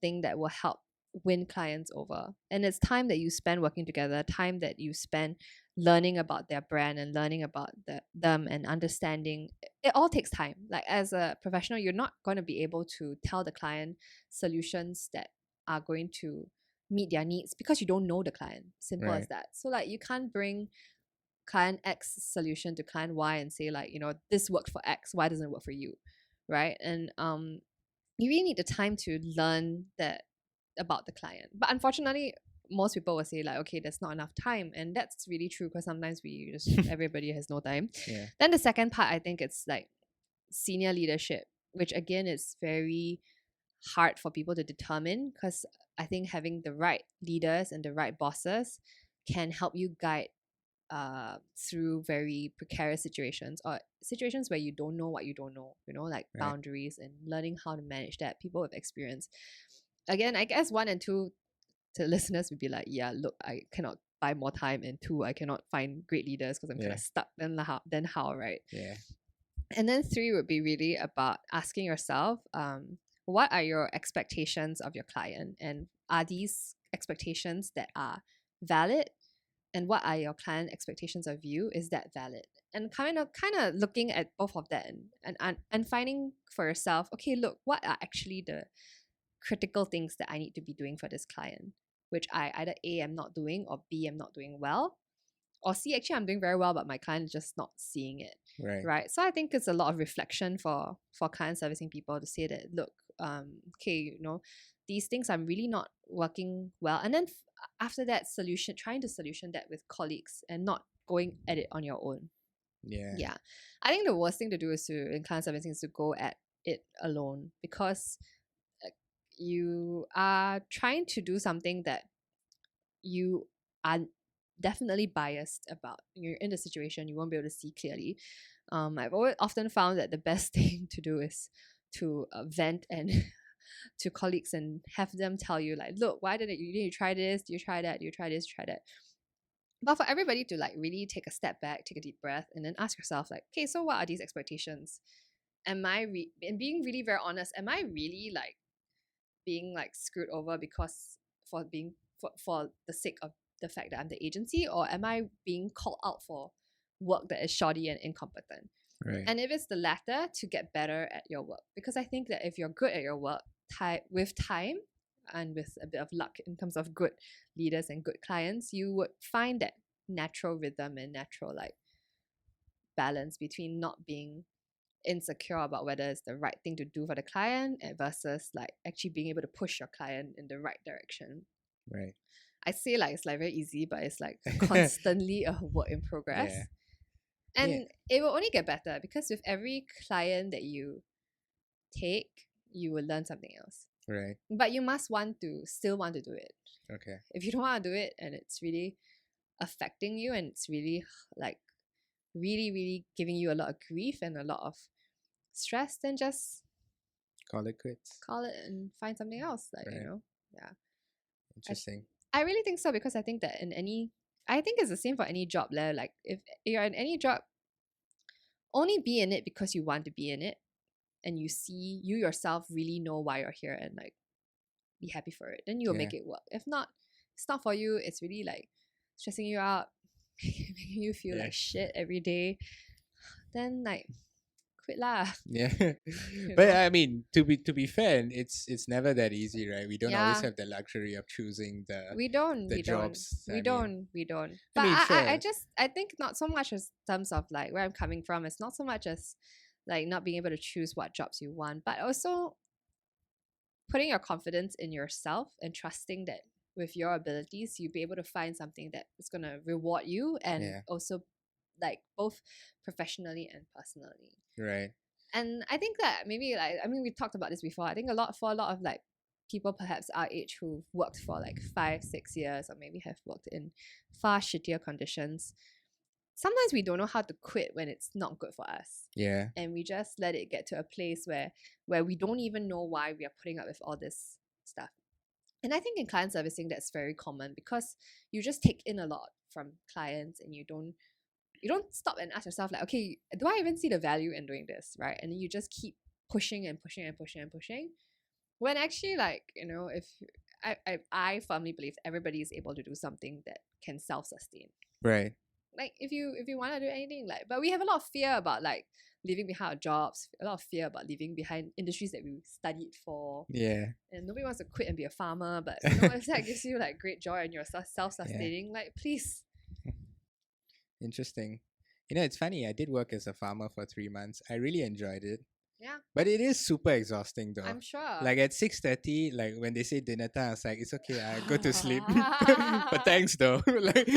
thing that will help win clients over. And it's time that you spend working together, time that you spend learning about their brand and learning about them and understanding. It all takes time. Like as a professional, you're not going to be able to tell the client solutions that are going to meet their needs because you don't know the client. Simple as Right. that. So like you can't bring client X solution to client Y and say like, this worked for X, why doesn't it work for you? Right. And you really need the time to learn that about the client. But unfortunately, most people will say like, okay, there's not enough time, and that's really true because sometimes we just everybody has no time. Yeah. Then the second part, I think it's like senior leadership, which again is very hard for people to determine because I think having the right leaders and the right bosses can help you guide through very precarious situations or situations where you don't know what you don't know, like Right. boundaries and learning how to manage that. People with experience. Again, I guess one and two to listeners would be like, yeah, look, I cannot buy more time, and two, I cannot find great leaders because I'm kind Yeah. of stuck. Then how, right? Yeah. And then three would be really about asking yourself, what are your expectations of your client, and are these expectations that are valid, and what are your client expectations of you, is that valid? And kind of looking at both of that, and finding for yourself, okay, look, what are actually the critical things that I need to be doing for this client, which I either A, am not doing, or B, am not doing well, or C, actually I'm doing very well but my client is just not seeing it. Right. Right. So I think it's a lot of reflection for client servicing people to say that, look, okay, these things I'm really not working well. And then after that, trying to solution that with colleagues and not going at it on your own. Yeah. Yeah. I think the worst thing to do in client servicing is to go at it alone, because you are trying to do something that you are definitely biased about. You're in the situation, you won't be able to see clearly. I've always often found that the best thing to do is to vent and to colleagues and have them tell you like, look, why didn't you try this? Do you try that? Do you try this? Try that. But for everybody to like really take a step back, take a deep breath, and then ask yourself like, okay, so what are these expectations? And being really very honest, am I really like being like screwed over because for the sake of the fact that I'm the agency, or am I being called out for work that is shoddy and incompetent? Right. And if it's the latter, to get better at your work, because I think that if you're good at your work, with time and with a bit of luck in terms of good leaders and good clients, you would find that natural rhythm and natural like balance between not being insecure about whether it's the right thing to do for the client versus like actually being able to push your client in the right direction. Right. I say like it's like very easy, but it's like constantly a work in progress. Yeah. Yeah. And it will only get better because with every client that you take, you will learn something else. Right. But you must still want to do it. Okay. If you don't want to do it and it's really affecting you and it's really like really, really giving you a lot of grief and a lot of stress, then just Call it quits. call it and find something else. Like, Right. yeah. Interesting. I really think so, because I think that I think it's the same for any job. Like if you're in any job, only be in it because you want to be in it. and you see you yourself really know why you're here and like be happy for it, then you'll Yeah. make it work. If not, it's not for you. It's really like stressing you out, making you feel Yeah. like shit every day. Then like quit lah. Yeah. You But know? I mean, to be fair, it's never that easy, right? We don't always Yeah. have the luxury of choosing the We don't. the We don't. jobs. We I mean, don't. We don't. I But mean, I sure. just I think not so much as terms of like where I'm coming from. It's not so much as like not being able to choose what jobs you want, but also putting your confidence in yourself and trusting that with your abilities you'll be able to find something that is going to reward you and Yeah. also like both professionally and personally. Right. And I think that maybe like I mean we talked about this before. I think a lot of like people perhaps our age who've worked for like 5-6 years or maybe have worked in far shittier conditions, sometimes we don't know how to quit when it's not good for us, Yeah. and we just let it get to a place where we don't even know why we are putting up with all this stuff. And I think in client servicing that's very common because you just take in a lot from clients and you don't stop and ask yourself like, okay, do I even see the value in doing this, right? And then you just keep pushing and pushing and pushing and pushing, when actually like if I firmly believe everybody is able to do something that can self-sustain. Right. Like if you want to do anything, like, but we have a lot of fear about like leaving behind our jobs, a lot of fear about leaving behind industries that we studied for, Yeah. and nobody wants to quit and be a farmer, but if that gives you like great joy and you're self-sustaining, like please. Interesting. It's funny. I did work as a farmer for 3 months. I really enjoyed it. Yeah, But it is super exhausting though. I'm sure. Like at 6:30, like when they say dinner time, I was like, it's okay, I go to sleep. But thanks though. Like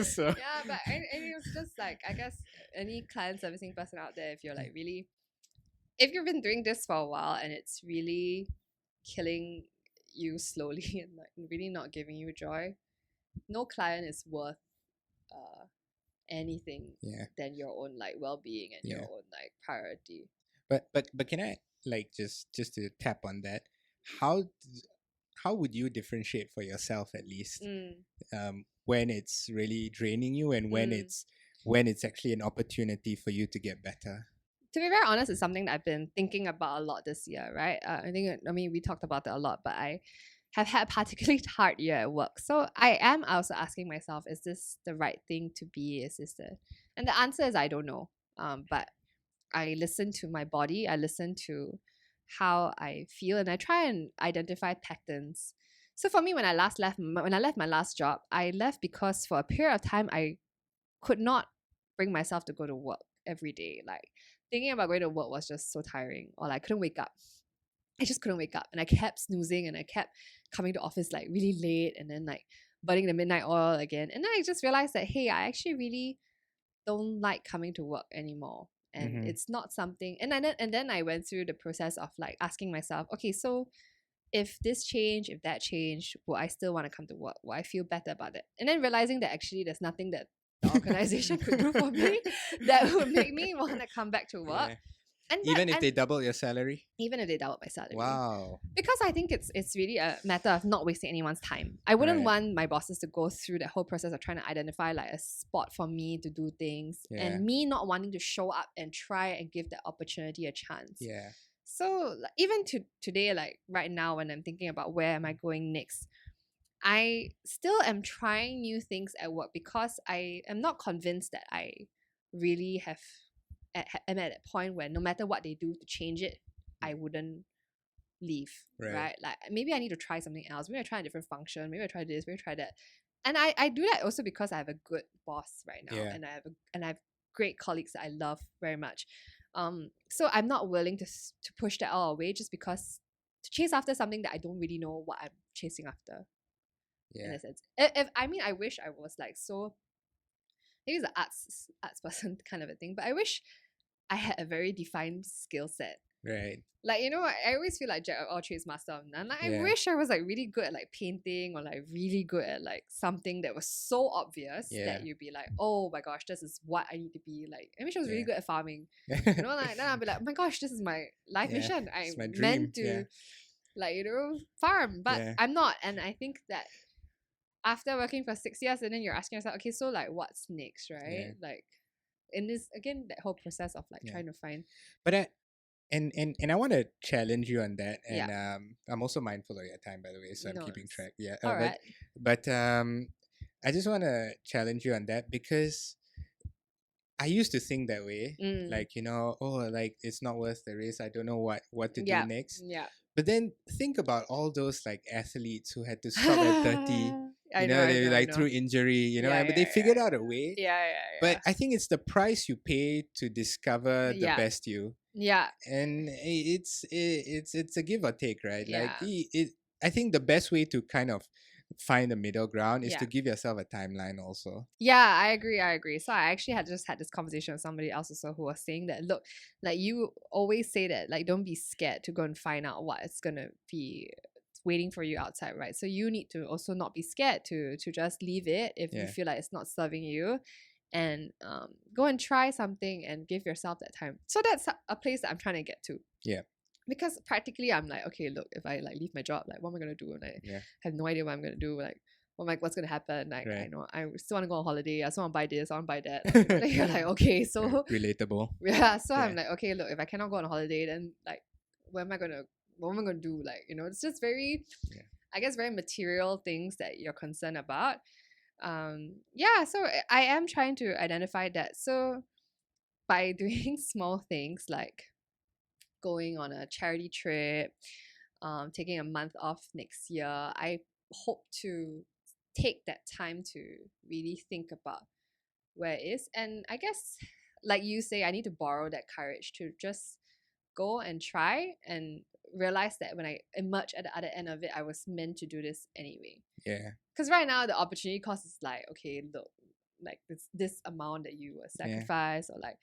so Yeah, but and it was just like, I guess any client servicing person out there, if you're like really, if you've been doing this for a while and it's really killing you slowly and like really not giving you joy, no client is worth anything yeah. than your own like well-being and your Yeah. own like priority. But can I like just to tap on that? How how would you differentiate for yourself at least when it's really draining you and when it's actually an opportunity for you to get better? To be very honest, it's something that I've been thinking about a lot this year, right? I mean, we talked about it a lot, but I have had a particularly hard year at work. So I am also asking myself, is this the right thing to be? Is this the... And the answer is I don't know. But I listen to my body, I listen to how I feel, and I try and identify patterns. So for me, when I left my last job, I left because for a period of time I could not bring myself to go to work every day. Like thinking about going to work was just so tiring, or like I couldn't wake up. I just couldn't wake up, and I kept snoozing, and I kept coming to office like really late, and then like burning the midnight oil again. And then I just realized that hey, I actually really don't like coming to work anymore, and it's not something. And then I went through the process of like asking myself, okay, so if this change, if that change, will I still want to come to work? Will I feel better about it? And then realizing that actually there's nothing that the organization could do for me that would make me want to come back to work. Yeah. And Even if they double your salary? even if they double my salary. Wow. Because I think it's really a matter of not wasting anyone's time. I wouldn't Right. want my bosses to go through that whole process of trying to identify like a spot for me to do things, Yeah. and me not wanting to show up and try and give that opportunity a chance. Yeah. So like, even today, like right now when I'm thinking about where am I going next, I still am trying new things at work because I am not convinced that I really am at that point where no matter what they do to change it, I wouldn't leave. Right? Like maybe I need to try something else. Maybe I try a different function. Maybe I try this. Maybe I try that. And I do that also because I have a good boss right now, Yeah. and I have great colleagues that I love very much. So I'm not willing to push that all away just because to chase after something that I don't really know what I'm chasing after. In Yeah. a sense, if I mean, I wish I was like so. Maybe it's an arts person kind of a thing, but I wish I had a very defined skill set. Right. Like, I always feel like jack of all trades, master of none. Like, Yeah. I wish I was like really good at like painting, or like really good at like something that was so obvious Yeah. that you'd be like, oh my gosh, this is what I need to be. Like, I wish I was really Yeah. good at farming. Like then I'd be like, oh my gosh, this is my life Yeah, mission. it's I'm my meant dream, to yeah. like, farm, but Yeah. I'm not. And I think that after working for 6 years, and then you're asking yourself, okay, so like what's next, right? Yeah. Like in this again, that whole process of like Yeah. trying to find. But And I want to challenge you on that, Yeah. and I'm also mindful of your time, by the way, so I'm No, keeping it's track. Yeah, all right. but I just want to challenge you on that because I used to think that way, Mm. like oh, like it's not worth the risk. I don't know what to do Yeah. next. Yeah. But then think about all those like athletes who had to stop at 30. I know. I They know. I like know. through injury, Yeah. but Yeah. they Yeah. figured out a way. Yeah. But Yeah. I think it's the price you pay to discover the Yeah. best you, Yeah. and it's a give or take, right? Yeah. Like I think the best way to kind of find the middle ground is Yeah. to give yourself a timeline also. Yeah, I agree. I agree. So I actually had just had this conversation with somebody else also who was saying that look, like you always say that like don't be scared to go and find out what it's gonna be waiting for you outside, right? So you need to also not be scared to just leave it if you Yeah. feel like it's not serving you, and go and try something and give yourself that time. So that's a place that I'm trying to get to. Yeah. Because practically I'm like, okay, look, if I like leave my job, like what am I gonna do? And I Yeah. have no idea what I'm gonna do. Like, what's gonna happen? Like, I Right. know I still want to go on holiday. I still want to buy this. I want to buy that. Like, you're like, okay, so Relatable. yeah. So Yeah. I'm like, okay, look, if I cannot go on holiday, then like, what am I gonna do? Like, it's just very, Yeah. I guess, very material things that you're concerned about. Yeah. So I am trying to identify that. So by doing small things like going on a charity trip, taking a month off next year, I hope to take that time to really think about where it is. And I guess, like you say, I need to borrow that courage to just go and try and realize that when I emerge at the other end of it, I was meant to do this anyway. Yeah. Because right now, the opportunity cost is like, okay, look, like this amount that you will sacrifice, or like,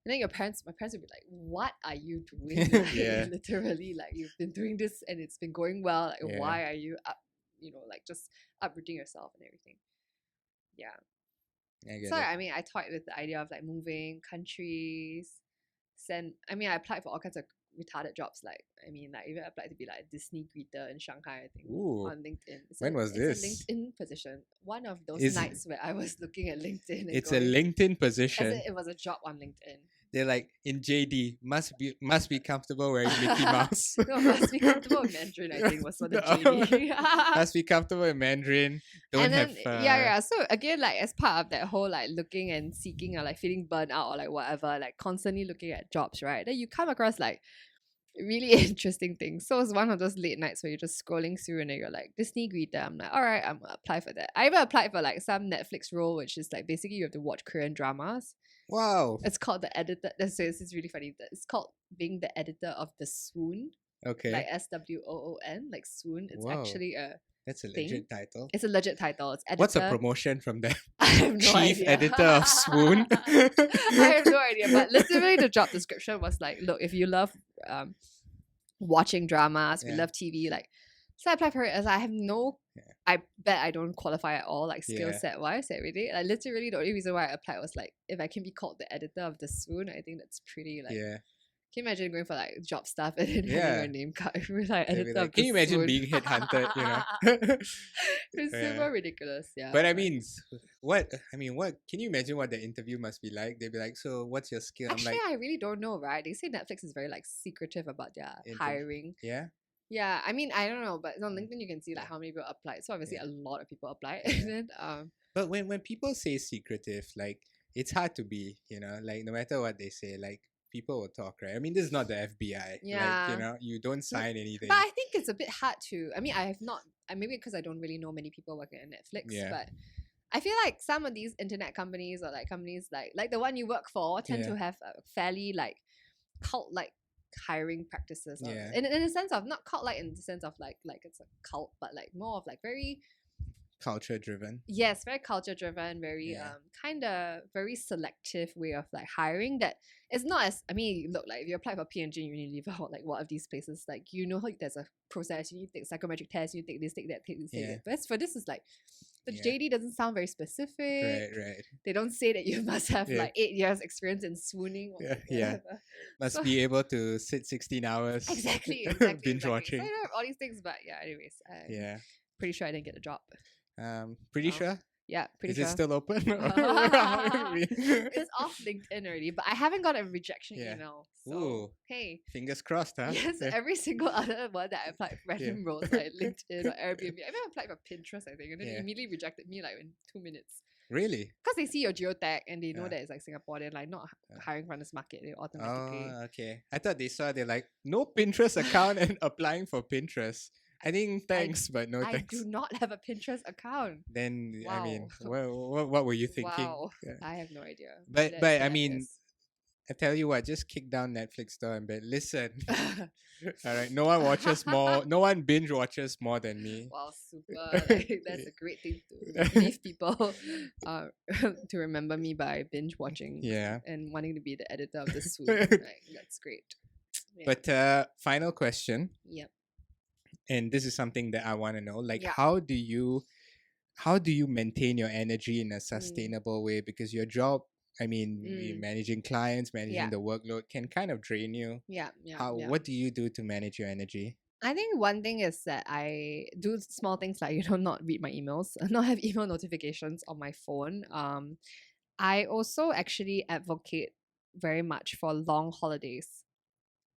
and then my parents would be like, "What are you doing?" Like, Yeah. literally, like you've been doing this and it's been going well. Like, Yeah. why are you up? Like just uprooting yourself and everything. Yeah. I get So it. I mean, I toyed with the idea of like moving countries. I applied for all kinds of retarded jobs. Like, I mean, like even applied to be like a Disney greeter in Shanghai, I think, Ooh. on LinkedIn. When was it's this? a LinkedIn position. One of those Is- nights where I was looking at LinkedIn. And It's going, a LinkedIn as position. in it was a job on LinkedIn. They're like in JD must be comfortable wearing Mickey Mouse. No, must be comfortable in Mandarin, I think, was for the JD. Must be comfortable in Mandarin. Don't And then, have yeah. So again, like as part of that whole like looking and seeking or like feeling burnt out or like whatever, like constantly looking at jobs, right? Then you come across like really interesting things. So it's one of those late nights where you're just scrolling through and then you're like, Disney greeter. I'm like, all right, I'm gonna apply for that. I even applied for like some Netflix role, which is like basically you have to watch Korean dramas. Wow. It's called the editor. This is really funny. It's called being the editor of the Swoon. Okay. Like SWOON, like Swoon. It's Whoa. actually a That's a thing. legit title. It's a legit title. It's editor. What's a promotion from that? I have no Chief idea. editor of Swoon. I have no idea. But literally the job description was like, look, if you love watching dramas, we Yeah. love TV, like, so I applied for it as I have no, I bet I don't qualify at all, like skill Yeah. set wise, everything. Like literally the only reason why I applied was like, if I can be called the editor of the Swoon, I think that's pretty like, Yeah. can you imagine going for like job stuff and then Yeah. having your name card? We're like They'd be editor like, of can the you imagine Swoon. being headhunted, It's Yeah. super ridiculous, yeah. But I mean, what can you imagine what the interview must be like? They'd be like, so what's your skill? I'm Actually, like, I really don't know, right? They say Netflix is very like secretive about their hiring. yeah. Yeah, I mean, I don't know, but on LinkedIn you can see like how many people applied. So obviously Yeah. a lot of people applied. Yeah. And then But when people say secretive, like it's hard to be, like no matter what they say, like people will talk, right? I mean, this is not the FBI. Yeah. Like, you don't sign anything. but I think it's a bit hard to, I mean, I have not, maybe because I don't really know many people working at Netflix, Yeah. but I feel like some of these internet companies or like companies like the one you work for tend Yeah. to have a fairly like cult like hiring practices. Yeah. In a sense of not cult like in the sense of like it's a cult, but like more of like very Culture driven. yes, very culture driven, very Yeah. kind of very selective way of like hiring that it's not as, I mean, look, like if you apply for PNG you need to leave out like what of these places, like like there's a process, you need to take psychometric tests, you take this, take that, take this, take Yeah. that. But as for this is like the Yeah. JD doesn't sound very specific. Right. They don't say that you must have Yeah. like 8 years experience in swooning or Yeah. whatever. Must So- be able to sit 16 hours. Exactly. Binge watching. So I don't have all these things, but yeah, anyways, I'm Yeah. pretty sure I didn't get a job. Pretty Oh. sure. Yeah, pretty Is it sure. still open? It's off LinkedIn already, but I haven't got a rejection Yeah. email. So Ooh, hey, fingers crossed, huh? yes, Yeah. every single other one that I applied for Yeah. random roles like LinkedIn or Airbnb. I even applied for Pinterest, I think, and then they Yeah. immediately rejected me like in 2 minutes. Really? Because they see your geotag and they know Yeah. that it's like Singapore, they're like not hiring from this market, they automatically. Oh, okay. I thought they're like, no Pinterest account and applying for Pinterest. I think thanks, but no I thanks. do not have a Pinterest account. Then I mean, Wow. what were you thinking? Wow. Yeah. I have no idea. But That's I mean, hilarious. I tell you what, just kick down Netflix store and bet. Listen, all right. No one watches more. No one binge watches more than me. Wow, super. Like, that's a great thing to leave people to remember me by binge watching Yeah. and wanting to be the editor of the swoop. Like, that's great. Yeah. But final question, Yep. and this is something that I want to know. Like, Yeah. how do you maintain your energy in a sustainable way? Because your job, I mean, managing clients, managing the workload can kind of drain you. Yeah. What do you do to manage your energy? I think one thing is that I do small things like, not read my emails, not have email notifications on my phone. I also actually advocate very much for long holidays.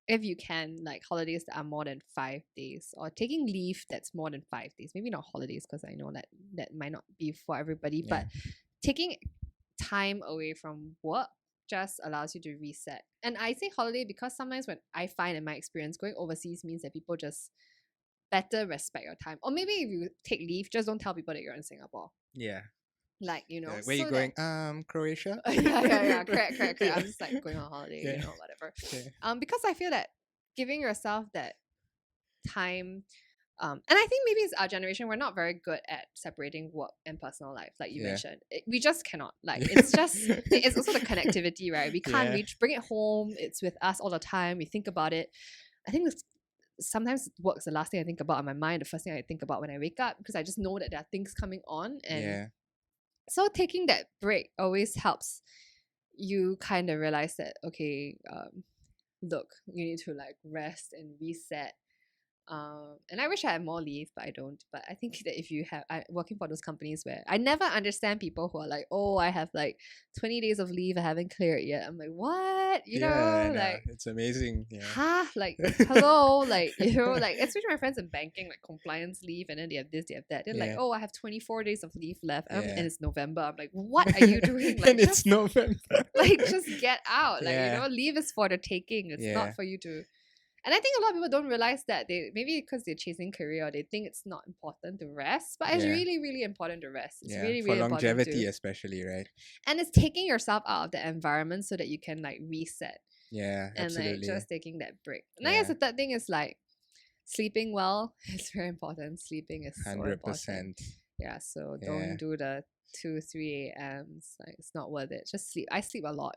If you can, like holidays that are more than 5 days, or taking leave that's more than 5 days. Maybe not holidays, because I know that might not be for everybody, but taking time away from work just allows you to reset. And I say holiday because sometimes when I find in my experience, going overseas means that people just better respect your time. Or maybe if you take leave, just don't tell people that you're in Singapore. Yeah. Like, Where you so going? Croatia? yeah, correct. I'm just like going on holiday, Yeah. whatever. Yeah. Because I feel that giving yourself that time, and I think maybe it's our generation, we're not very good at separating work and personal life, like you mentioned. We just cannot. Like, it's just, it's also the connectivity, right? We can't bring it home. It's with us all the time. We think about it. I think sometimes work's the last thing I think about on my mind, the first thing I think about when I wake up, because I just know that there are things coming on. And so taking that break always helps you kind of realize that, okay, look, you need to like rest and reset. And I wish I had more leave, but I don't. But I think that if you have, I working for those companies where I never understand people who are like, oh, I have like 20 days of leave I haven't cleared yet. I'm like, what? Like, it's amazing. Yeah. Huh? Like, hello, like, like, especially my friends in banking, like compliance leave, and then they have this, they have that. They're like, oh, I have 24 days of leave left, and it's November. I'm like, what are you doing? Like, and it's November. Like, just get out. Like, leave is for the taking. It's not for you to. And I think a lot of people don't realize that they maybe because they're chasing career, or they think it's not important to rest, but it's really, really important to rest. It's really, really for longevity, important especially, right? And it's taking yourself out of the environment so that you can like reset. Yeah, and absolutely. like just taking that break. And I guess the third thing is like sleeping well. It's very important. Sleeping is 100%. So important. Yeah, so don't do the 2-3 a.m.s. Like, it's not worth it. Just sleep. I sleep a lot.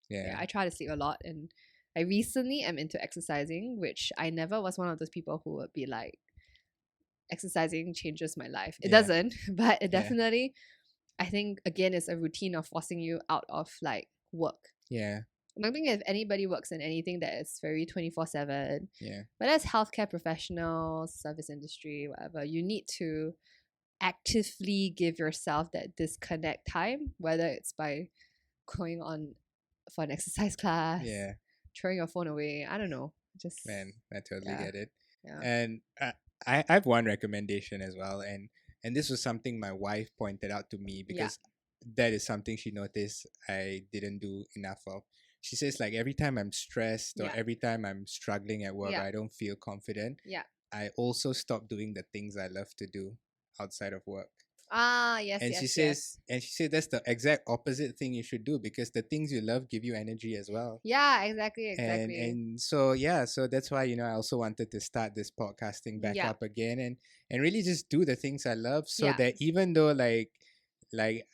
Yeah, I try to sleep a lot, and I recently am into exercising, which I never was one of those people who would be like, exercising changes my life. It doesn't, but it definitely, I think, again, it's a routine of forcing you out of like work. Yeah. I don't think if anybody works in anything that is very 24/7, whether it's healthcare professionals, service industry, whatever, you need to actively give yourself that disconnect time, whether it's by going on for an exercise class, throwing your phone away. I don't know. Just man, I totally get it. Yeah. And I have one recommendation as well, and this was something my wife pointed out to me, because that is something she noticed I didn't do enough of. She says, like, every time I'm stressed or every time I'm struggling at work, I don't feel confident. I also stop doing the things I love to do outside of work. Yes. And she said that's the exact opposite thing you should do, because the things you love give you energy as well. Yeah, exactly. And so so that's why I also wanted to start this podcasting back up again, and really just do the things I love, so that even though like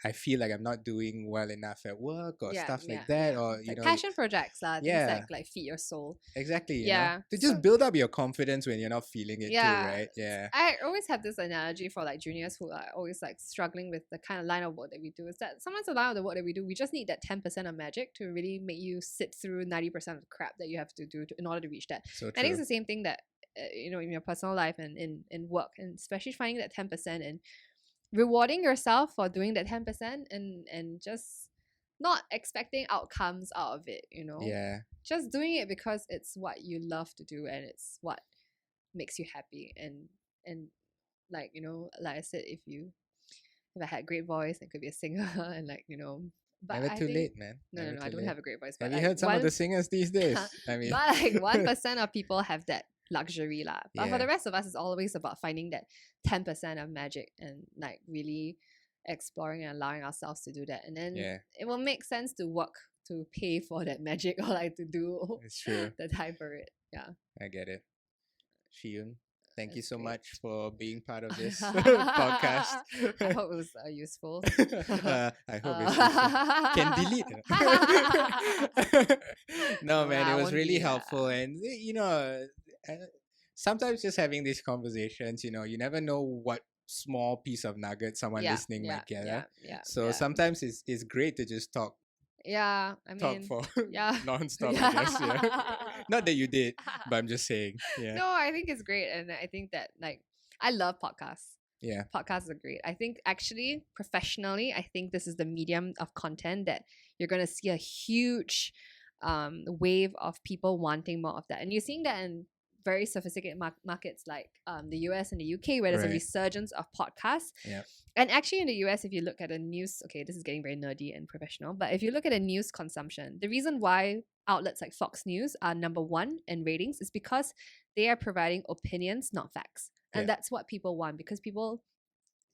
I feel like I'm not doing well enough at work or stuff like that, or like passion projects, things that like feed your soul. Exactly. To just build up your confidence when you're not feeling it too, right? Yeah. I always have this analogy for like juniors who are always like struggling with the kind of line of work that we do, is that sometimes the line of the work that we do, we just need that 10% of magic to really make you sit through 90% of the crap that you have to do in order to reach that. So true. I think it's the same thing that in your personal life and in work, and especially finding that 10% and rewarding yourself for doing that 10% and just not expecting outcomes out of it, you know? Yeah. Just doing it because it's what you love to do and it's what makes you happy. And like, you know, like I said, if I had a great voice, I could be a singer and like, you know, but Never I too think late, man. no, Never I too don't late. have a great voice, but Have you like heard some of the singers these days? I mean, but like 1% of people have that luxury lah. But for Yeah. the rest of us, it's always about finding that 10% of magic and like really exploring and allowing ourselves to do that. And then Yeah. it will make sense to work to pay for that magic or like to do It's true. the time for it. Yeah. I get it. Shiyun, thank you That's so great. much for being part of this podcast. I hope it was useful. I hope it's useful. Can delete it. No, No man, lah, it was won't really be, helpful. And, you know, sometimes just having these conversations, you know, you never know what small piece of nugget someone listening might get. So sometimes it's great to just talk yeah, I mean, for yeah. non-stop, I guess. Yeah. Not that you did, but I'm just saying. Yeah. No, I think it's great. And I think that, like, I love podcasts. Yeah. Podcasts are great. I think actually, professionally, I think this is the medium of content that you're going to see a huge wave of people wanting more of that. And you're seeing that in very sophisticated markets like the US and the UK, where there's a Right. resurgence of podcasts. Yeah. And actually, in the US, if you look at the news, okay, this is getting very nerdy and professional, but if you look at the news consumption, the reason why outlets like Fox News are number one in ratings is because they are providing opinions, not facts. And Yeah. that's what people want, because people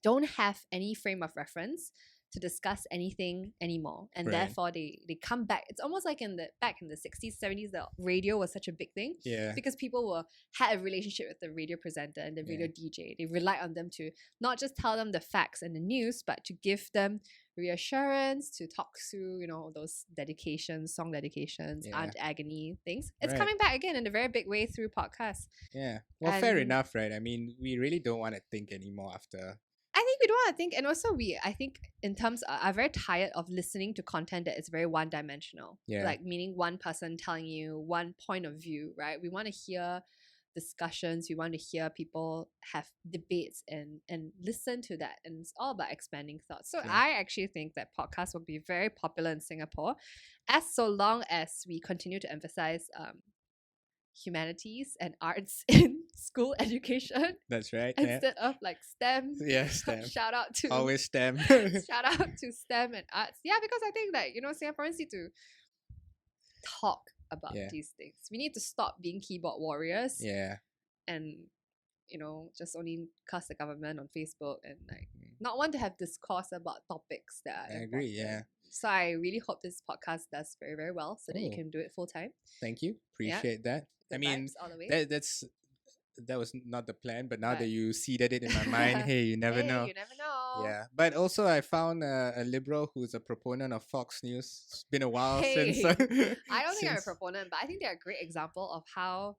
don't have any frame of reference to discuss anything anymore, and Right. therefore they come back. It's almost like back in the 60s, 70s, the radio was such a big thing. Yeah. Because people had a relationship with the radio presenter and the radio DJ. They relied on them to not just tell them the facts and the news, but to give them reassurance, to talk through, you know, those dedications, song dedications, Yeah. Aunt Agony things. It's Right. coming back again in a very big way through podcasts. Yeah. Well, fair And- enough, right? I mean, we really don't want to think anymore after. I think we don't want to think, and also I think in terms are very tired of listening to content that is very one dimensional. Yeah. Like meaning one person telling you one point of view, right? We want to hear discussions, we want to hear people have debates and listen to that, and it's all about expanding thoughts. So Yeah. I actually think that podcasts will be very popular in Singapore, as so long as we continue to emphasize humanities and arts in school education That's right. Yeah. instead of like STEM. Yeah, STEM. Shout out to Always STEM. shout out to STEM and arts. Yeah, because I think that, you know, Singaporeans need to talk about Yeah. these things. We need to stop being keyboard warriors Yeah. and, you know, just only cuss the government on Facebook and like Mm. not want to have discourse about topics that are I agree, yeah. important. So I really hope this podcast does very, very well so that you Oh. can do it full time. Thank you. Appreciate that. I Good mean, vibes all the way. that was not the plan, but now But- that you seeded it in my mind, hey, you never Hey, know. You never know. Yeah, but also I found a liberal who's a proponent of Fox News. It's been a while since. Hey, I don't think I'm a since- proponent, but I think they're a great example of how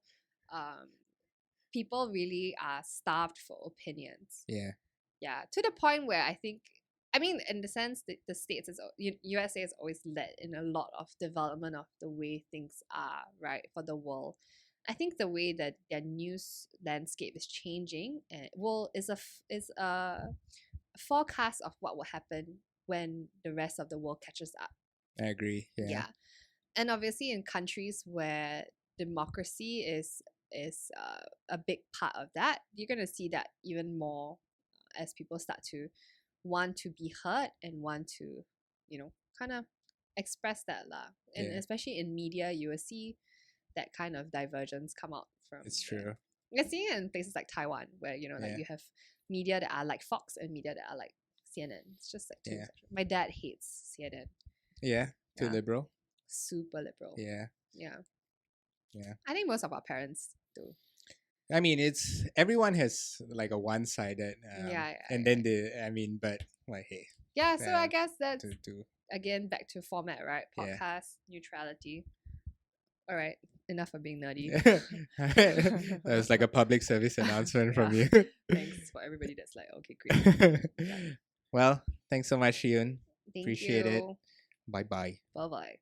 people really are starved for opinions. Yeah, Yeah, to the point where I think, I mean, in the sense that the States USA has always led in a lot of development of the way things are, right, for the world. I think the way that their news landscape is changing is a forecast of what will happen when the rest of the world catches up. I agree. Yeah. And obviously in countries where democracy is a big part of that, you're going to see that even more as people start to want to be heard and want to, you know, kind of express that lah. And Yeah. especially in media, you will see that kind of divergence come out from. It's true. You're seeing it in places like Taiwan, where, you know, like Yeah. you have media that are like Fox and media that are like CNN. It's just like two. Yeah. My dad hates CNN. Yeah, too Yeah. liberal. Super liberal. Yeah. Yeah. Yeah. I think most of our parents do. I mean, it's everyone has like a one-sided. And then but like, hey, Yeah, so I Uh, guess that's to again back to format, right? Yeah. Podcast neutrality. All right, enough of being nerdy. that was like a public service announcement from you. Thanks for everybody that's like, okay, great. Well, thanks so much, Shiyun. Thank Appreciate it. you. Bye bye. Bye bye.